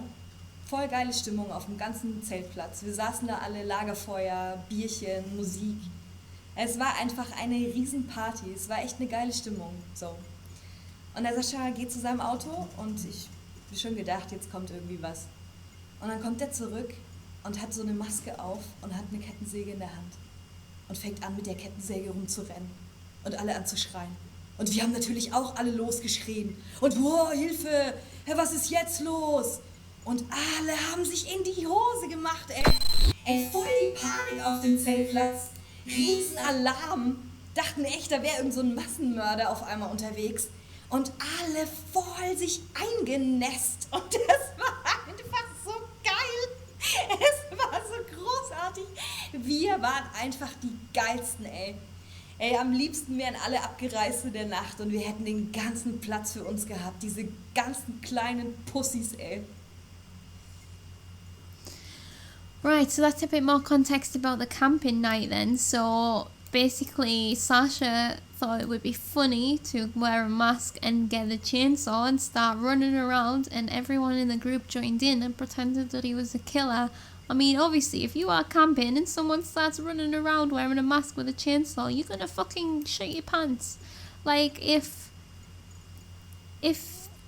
voll geile Stimmung auf dem ganzen Zeltplatz. Wir saßen da alle, Lagerfeuer, Bierchen, Musik. Es war einfach eine Riesenparty. Es war echt eine geile Stimmung. So. Und der Sascha geht zu seinem Auto und ich habe schon gedacht, jetzt kommt irgendwie was. Und dann kommt er zurück und hat so eine Maske auf und hat eine Kettensäge in der Hand. Und fängt an, mit der Kettensäge rumzurennen und alle anzuschreien. Und wir haben natürlich auch alle losgeschrien. Und wow, Hilfe, was ist jetzt los? Und alle haben sich in die Hose gemacht, ey. Ey, voll die Panik auf dem Zeltplatz. Riesenalarm. Dachten echt, da wäre irgend so ein Massenmörder auf einmal unterwegs. Und alle voll sich eingenässt. Und das war einfach so geil. Es war so großartig. Wir waren einfach die Geilsten, ey. Ey, am liebsten wären alle abgereist in der Nacht und wir hätten den ganzen Platz für uns gehabt. Diese ganzen kleinen Pussys, ey. Right, so that's a bit more context about the camping night then. So basically Sasha thought it would be funny to wear a mask and get the chainsaw and start running around, and everyone in the group joined in and pretended that he was a killer. I mean, obviously, if you are camping and someone starts running around wearing a mask with a chainsaw, you're gonna fucking shit your pants. Like, if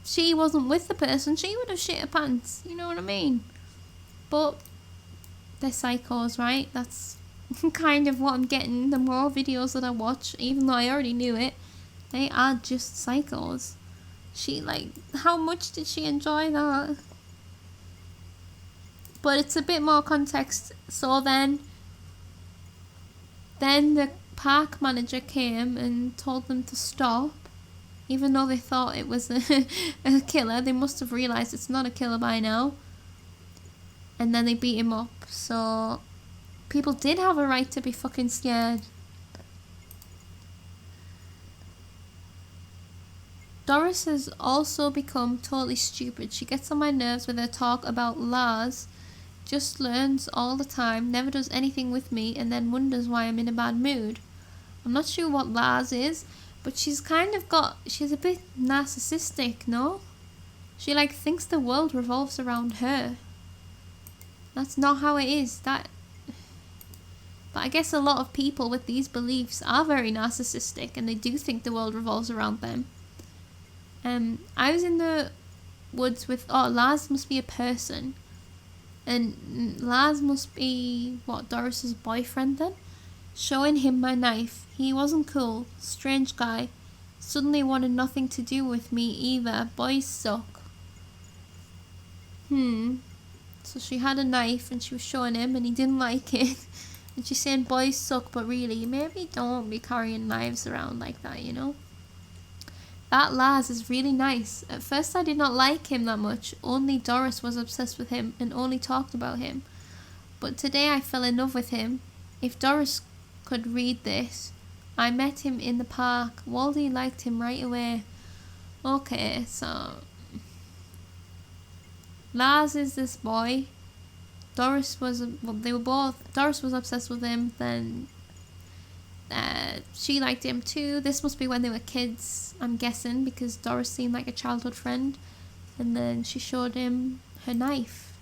she wasn't with the person, she would have shit her pants. You know what I mean? But they're psychos, right? That's kind of what I'm getting. The more videos that I watch, even though I already knew it, they are just psychos. She, like, how much did she enjoy that? But it's a bit more context. So then the park manager came and told them to stop. Even though they thought it was a killer, they must have realised it's not a killer by now. And then they beat him up. So people did have a right to be fucking scared. Doris has also become totally stupid. She gets on my nerves with her talk about Lars. Just learns all the time, never does anything with me, and then wonders why I'm in a bad mood. I'm not sure what Lars is, but she's a bit narcissistic, no? She like thinks the world revolves around her. That's not how it is. But I guess a lot of people with these beliefs are very narcissistic and they do think the world revolves around them. I was in the woods with, Lars must be a person. And Lars must be, Doris's boyfriend then? Showing him my knife. He wasn't cool. Strange guy. Suddenly wanted nothing to do with me either. Boys suck. So she had a knife and she was showing him and he didn't like it. And she's saying boys suck, but really, maybe don't be carrying knives around like that, you know? That Lars is really nice. At first I did not like him that much. Only Doris was obsessed with him and only talked about him. But today I fell in love with him. If Doris could read this. I met him in the park. Waldy liked him right away. Okay, so Lars is this boy. Doris was obsessed with him. Then she liked him too. This must be when they were kids, I'm guessing, because Doris seemed like a childhood friend. And then she showed him her knife.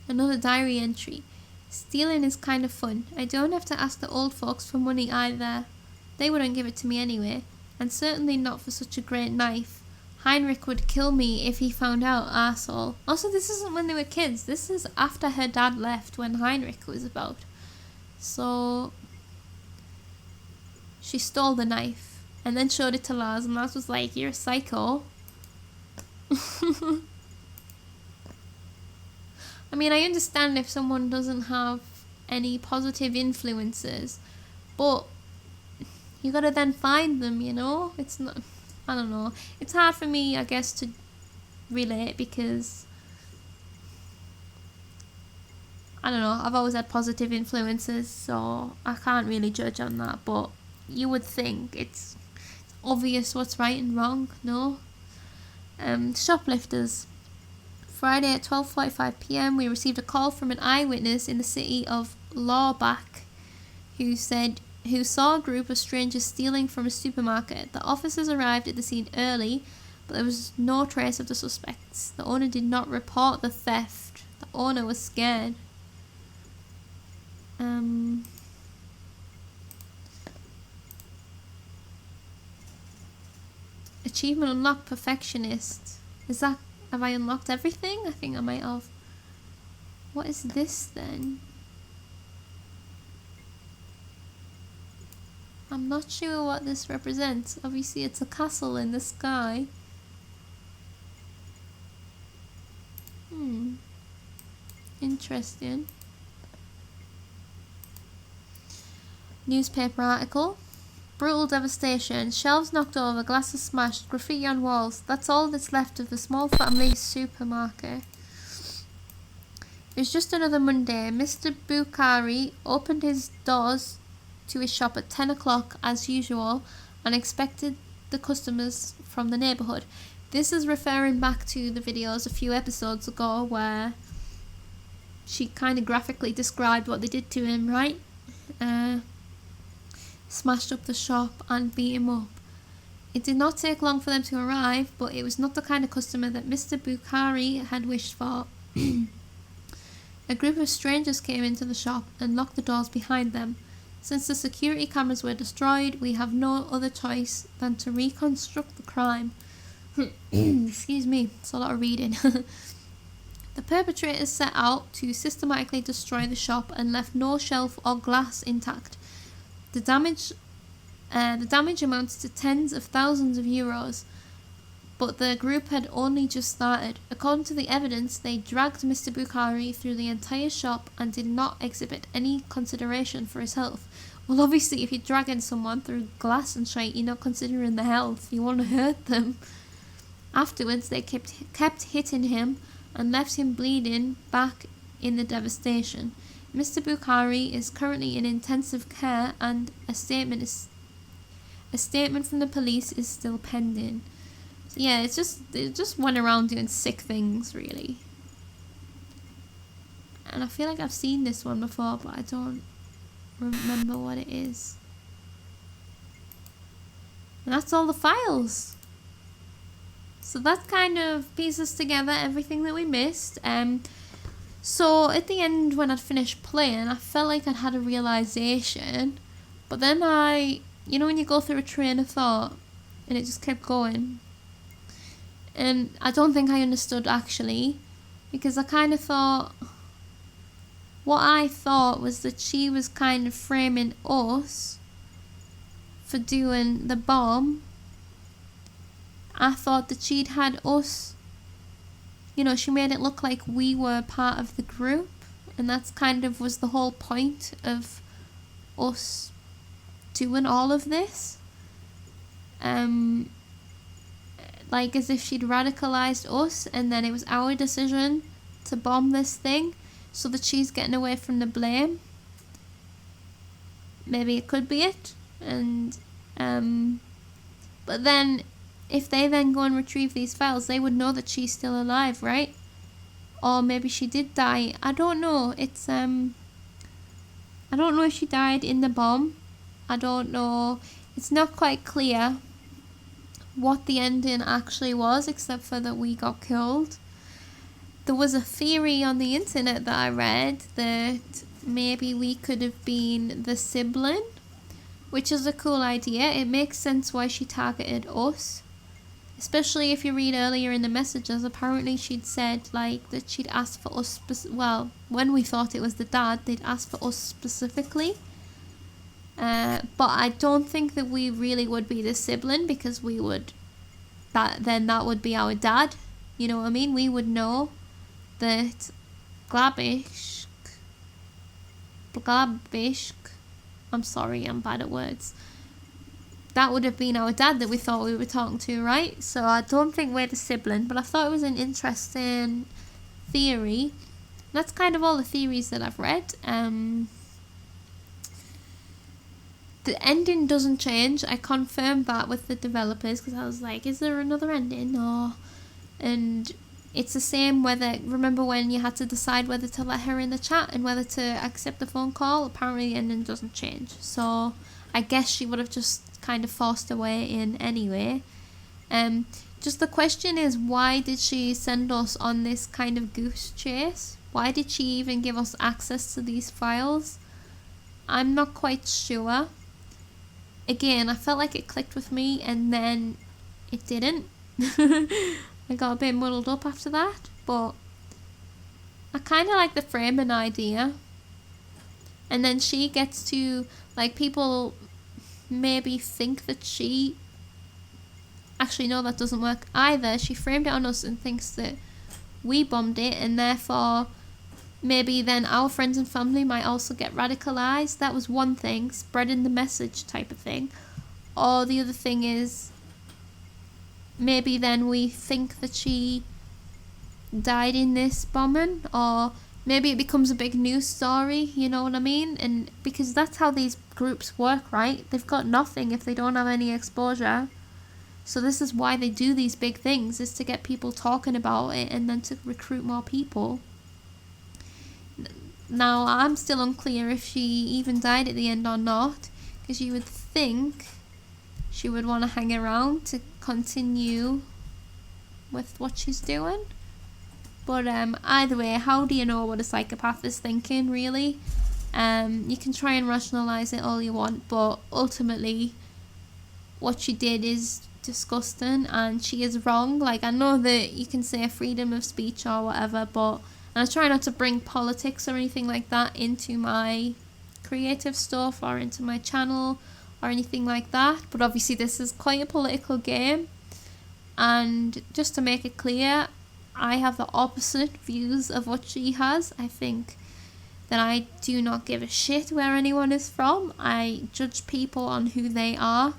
Another diary entry. Stealing is kind of fun. I don't have to ask the old folks for money either. They wouldn't give it to me anyway. And certainly not for such a great knife. Heinrich would kill me if he found out, arsehole. Also, this isn't when they were kids. This is after her dad left, when Heinrich was about. So she stole the knife and then showed it to Lars, and Lars was like, "You're a psycho." I mean, I understand if someone doesn't have any positive influences, but you gotta then find them, you know? It's not, I don't know. It's hard for me, I guess, to relate because, I don't know, I've always had positive influences, so I can't really judge on that, but you would think it's obvious what's right and wrong, no? Shoplifters. Friday at 12:45 p.m. we received a call from an eyewitness in the city of Lawbach who saw a group of strangers stealing from a supermarket. The officers arrived at the scene early, but there was no trace of the suspects. The owner did not report the theft. The owner was scared. Achievement unlocked, perfectionist. Have I unlocked everything? I think I might have. What is this then? I'm not sure what this represents. Obviously it's a castle in the sky. Interesting. Newspaper article. Brutal devastation. Shelves knocked over, glasses smashed, graffiti on walls. That's all that's left of the small family supermarket. It was just another Monday. Mr. Bukhari opened his doors to his shop at 10 o'clock as usual and expected the customers from the neighbourhood. This is referring back to the videos a few episodes ago where she kind of graphically described what they did to him, right? Smashed up the shop and beat him up. It did not take long for them to arrive, but it was not the kind of customer that Mr. Bukhari had wished for. A group of strangers came into the shop and locked the doors behind them. Since the security cameras were destroyed, we have no other choice than to reconstruct the crime. Excuse me, it's a lot of reading. The perpetrators set out to systematically destroy the shop and left no shelf or glass intact. The damage amounts to tens of thousands of euros, but the group had only just started. According to the evidence, they dragged Mr. Bukhari through the entire shop and did not exhibit any consideration for his health. Well, obviously, if you're dragging someone through glass and shite, you're not considering the health. You want to hurt them. Afterwards, they kept hitting him and left him bleeding back in the devastation. Mr. Bukhari is currently in intensive care and a statement from the police is still pending. So yeah, they just went around doing sick things, really. And I feel like I've seen this one before, but I don't remember what it is. And that's all the files. So that kind of pieces together everything that we missed. So at the end, when I'd finished playing, I felt like I'd had a realization. But then you know when you go through a train of thought and it just kept going. And I don't think I understood actually, because I kind of thought, what I thought was that she was kind of framing us for doing the bomb. I thought that she'd had us, you know, she made it look like we were part of the group, and that's kind of was the whole point of us doing all of this. Like as if she'd radicalized us, and then it was our decision to bomb this thing so that she's getting away from the blame. Maybe it could be it. And but then if they then go and retrieve these files, they would know that she's still alive, right? Or maybe she did die. I don't know. It's I don't know if she died in the bomb. I don't know. It's not quite clear what the ending actually was, except for that we got killed. There was a theory on the internet that I read that maybe we could have been the sibling, which is a cool idea. It makes sense why she targeted us, especially if you read earlier in the messages. Apparently she'd said like that she'd asked for us when we thought it was the dad, they'd asked for us specifically. But I don't think that we really would be the sibling, because that would be our dad. You know what I mean? We would know that Glabish Blabishk. I'm sorry, I'm bad at words. That would have been our dad that we thought we were talking to, right? So I don't think we're the sibling, but I thought it was an interesting theory. That's kind of all the theories that I've read. The ending doesn't change. I confirmed that with the developers because I was like, is there another ending? No. And it's the same whether, remember when you had to decide whether to let her in the chat and whether to accept the phone call? Apparently the ending doesn't change. So I guess she would have just kind of forced her way in anyway. Just the question is, why did she send us on this kind of goose chase? Why did she even give us access to these files? I'm not quite sure. Again, I felt like it clicked with me and then it didn't. I got a bit muddled up after that, but I kind of like the framing idea. And then she gets to, like, people maybe think that she... Actually, no, that doesn't work either. She framed it on us and thinks that we bombed it, and therefore maybe then our friends and family might also get radicalized. That was one thing, spreading the message type of thing. Or the other thing is, maybe then we think that she died in this bombing, or maybe it becomes a big news story, you know what I mean? And because that's how these groups work, right? They've got nothing if they don't have any exposure. So this is why they do these big things, is to get people talking about it and then to recruit more people. Now, I'm still unclear if she even died at the end or not, because you would think she would want to hang around to continue with what she's doing. But either way, how do you know what a psychopath is thinking, really? You can try and rationalise it all you want, but ultimately what she did is disgusting and she is wrong. Like, I know that you can say freedom of speech or whatever, but and I try not to bring politics or anything like that into my creative stuff or into my channel or anything like that, but obviously this is quite a political game, and just to make it clear, I have the opposite views of what she has. I think that I do not give a shit where anyone is from. I judge people on who they are,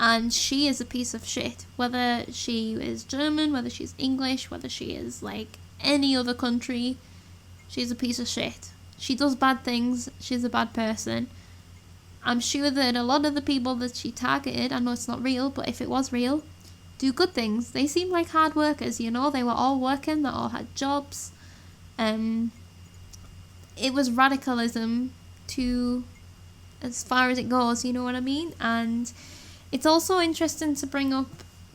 and she is a piece of shit. Whether she is German, whether she's English, whether she is like any other country, she's a piece of shit. She does bad things, she's a bad person. I'm sure that a lot of the people that she targeted, I know it's not real, but if it was real, do good things. They seem like hard workers, you know, they were all working, they all had jobs. It was radicalism to as far as it goes, you know what I mean? And it's also interesting to bring up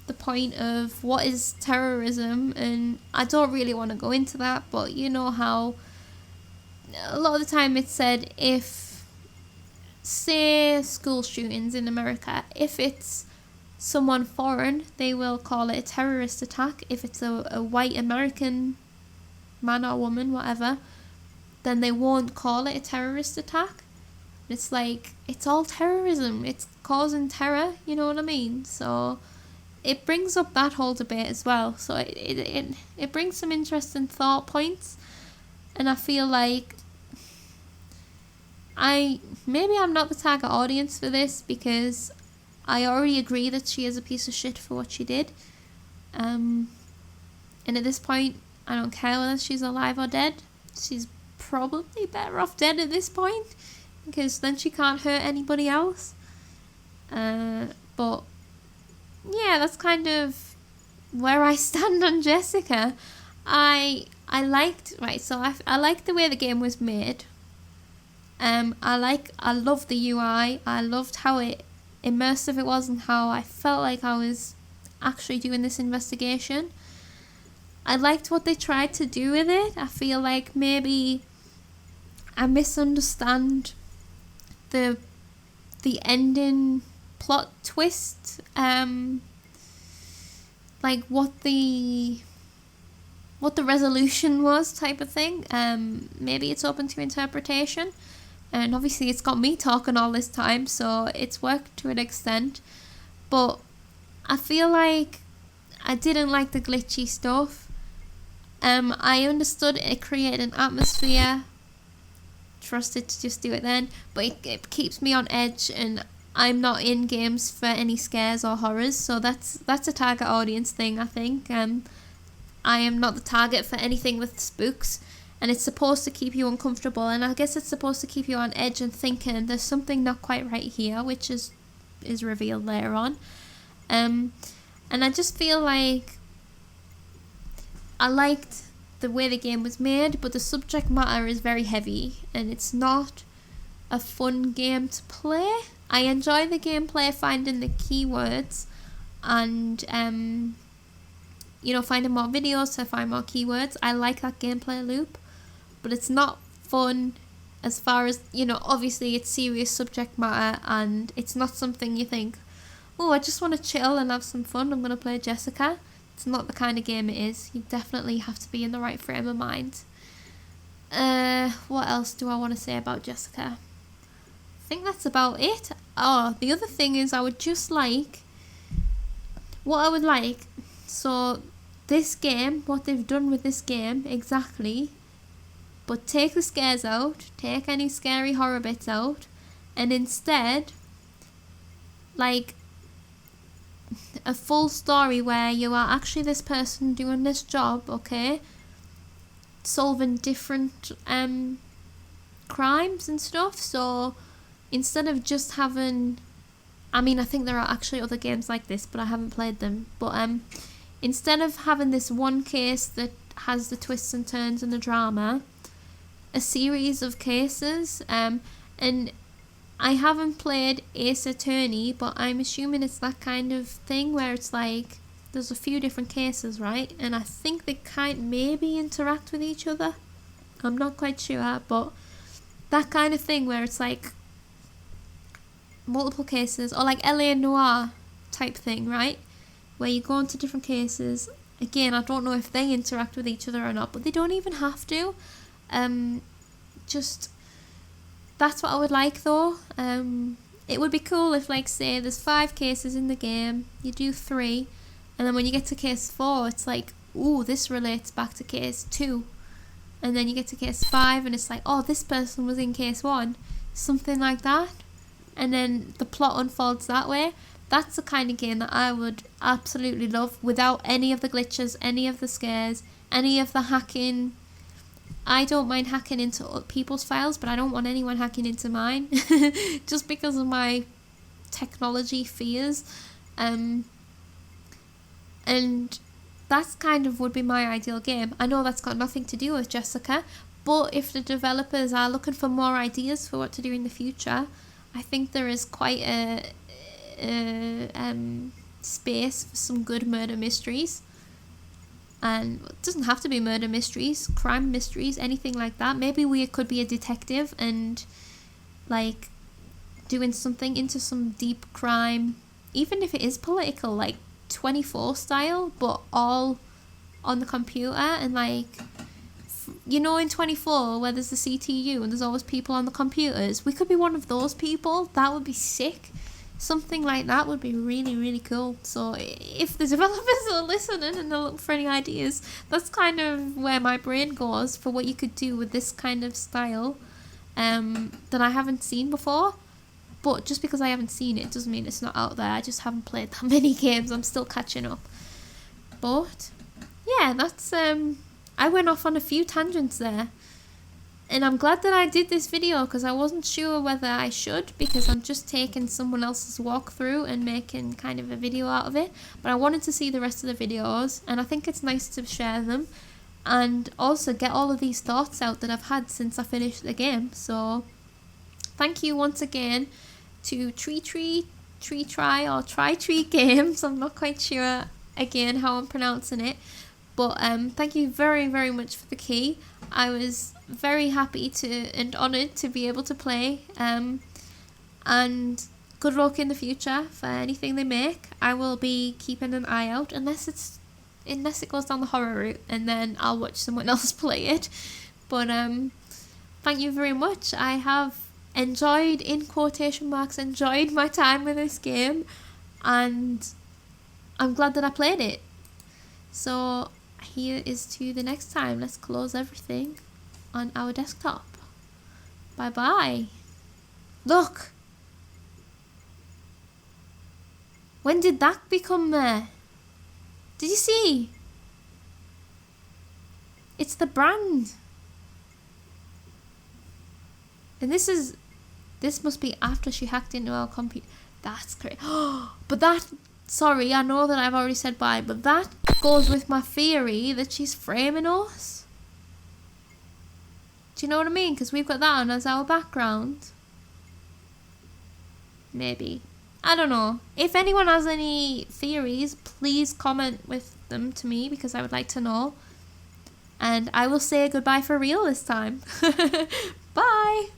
the point of what is terrorism, and I don't really want to go into that, but you know how a lot of the time it's said, if, say, school shootings in America, if it's someone foreign, they will call it a terrorist attack. If it's a white American man or woman, whatever, then they won't call it a terrorist attack. It's like, it's all terrorism, it's causing terror, you know what I mean? So it brings up that whole debate as well. So it brings some interesting thought points, and I feel like maybe I'm not the target audience for this, because I already agree that she is a piece of shit for what she did. And at this point, I don't care whether she's alive or dead. She's probably better off dead at this point, because then she can't hurt anybody else. But yeah, that's kind of where I stand on Jessika. I liked the way the game was made. I loved the UI. I loved how immersive it was and how I felt like I was actually doing this investigation. I liked what they tried to do with it. I feel like maybe I misunderstand the ending plot twist, like what the resolution was, type of thing. Maybe it's open to interpretation, and obviously it's got me talking all this time, so it's worked to an extent, but I feel like I didn't like the glitchy stuff. I understood it created an atmosphere trust it to just do it then. But it keeps me on edge, and I'm not in games for any scares or horrors, so that's a target audience thing, I think. I am not the target for anything with spooks, and it's supposed to keep you uncomfortable, and I guess it's supposed to keep you on edge and thinking there's something not quite right here, which is revealed later on. And I just feel like I liked the way the game was made, but the subject matter is very heavy, and it's not a fun game to play. I enjoy the gameplay, finding the keywords, and finding more videos to find more keywords. I like that gameplay loop, but it's not fun as far as, obviously it's serious subject matter, and it's not something you think, oh, I just want to chill and have some fun, I'm going to play Jessika. It's not the kind of game it is. You definitely have to be in the right frame of mind. What else do I want to say about Jessika? I think that's about it. Oh, the other thing is I would just like, so this game, what they've done with this game exactly, but take the scares out, take any scary horror bits out, and instead, like, a full story where you are actually this person doing this job, okay, solving different crimes and stuff. So instead of just having, I think there are actually other games like this, but I haven't played them, but instead of having this one case that has the twists and turns and the drama, a series of cases, and I haven't played Ace Attorney, but I'm assuming it's that kind of thing where it's like there's a few different cases, right? And I think they maybe interact with each other. I'm not quite sure, but that kind of thing where it's like multiple cases, or like LA Noire type thing, right? Where you go into different cases. Again, I don't know if they interact with each other or not, but they don't even have to. Just that's what I would like, though. It would be cool if, like, say there's 5 cases in the game, you do 3, and then when you get to case 4, it's like, ooh, this relates back to case 2, and then you get to case 5 and it's like, oh, this person was in case 1, something like that, and then the plot unfolds that way. That's the kind of game that I would absolutely love, without any of the glitches, any of the scares, any of the hacking. I don't mind hacking into other people's files, but I don't want anyone hacking into mine just because of my technology fears. And that's kind of would be my ideal game. I know that's got nothing to do with Jessika, but if the developers are looking for more ideas for what to do in the future, I think there is quite a space for some good murder mysteries. And it doesn't have to be murder mysteries, crime mysteries, anything like that. Maybe we could be a detective and, like, doing something into some deep crime, even if it is political, like 24 style, but all on the computer. And, like, in 24 where there's the CTU and there's always people on the computers, we could be one of those people. That would be sick. Something like that would be really, really cool. So if the developers are listening and they're looking for any ideas, that's kind of where my brain goes for what you could do with this kind of style that I haven't seen before. But just because I haven't seen it doesn't mean it's not out there. I just haven't played that many games. I'm still catching up. But yeah, that's I went off on a few tangents there. And I'm glad that I did this video, because I wasn't sure whether I should, because I'm just taking someone else's walkthrough and making kind of a video out of it. But I wanted to see the rest of the videos, and I think it's nice to share them and also get all of these thoughts out that I've had since I finished the game. So thank you once again to Tritrie Games. I'm not quite sure again how I'm pronouncing it, but thank you very, very much for the key. I was very happy and honoured to be able to play, and good luck in the future for anything they make. I will be keeping an eye out, unless it goes down the horror route, and then I'll watch someone else play it. But thank you very much. I have enjoyed, in quotation marks, enjoyed my time with this game, and I'm glad that I played it. So here is to the next time. Let's close everything on our desktop. Bye-bye. Look. When did that become there? Did you see? It's the brand. And this must be after she hacked into our computer. That's crazy. But that, sorry, I know that I've already said bye, but that goes with my theory that she's framing us. Do you know what I mean? Because we've got that on as our background. Maybe. I don't know. If anyone has any theories, please comment with them to me, because I would like to know. And I will say goodbye for real this time. Bye!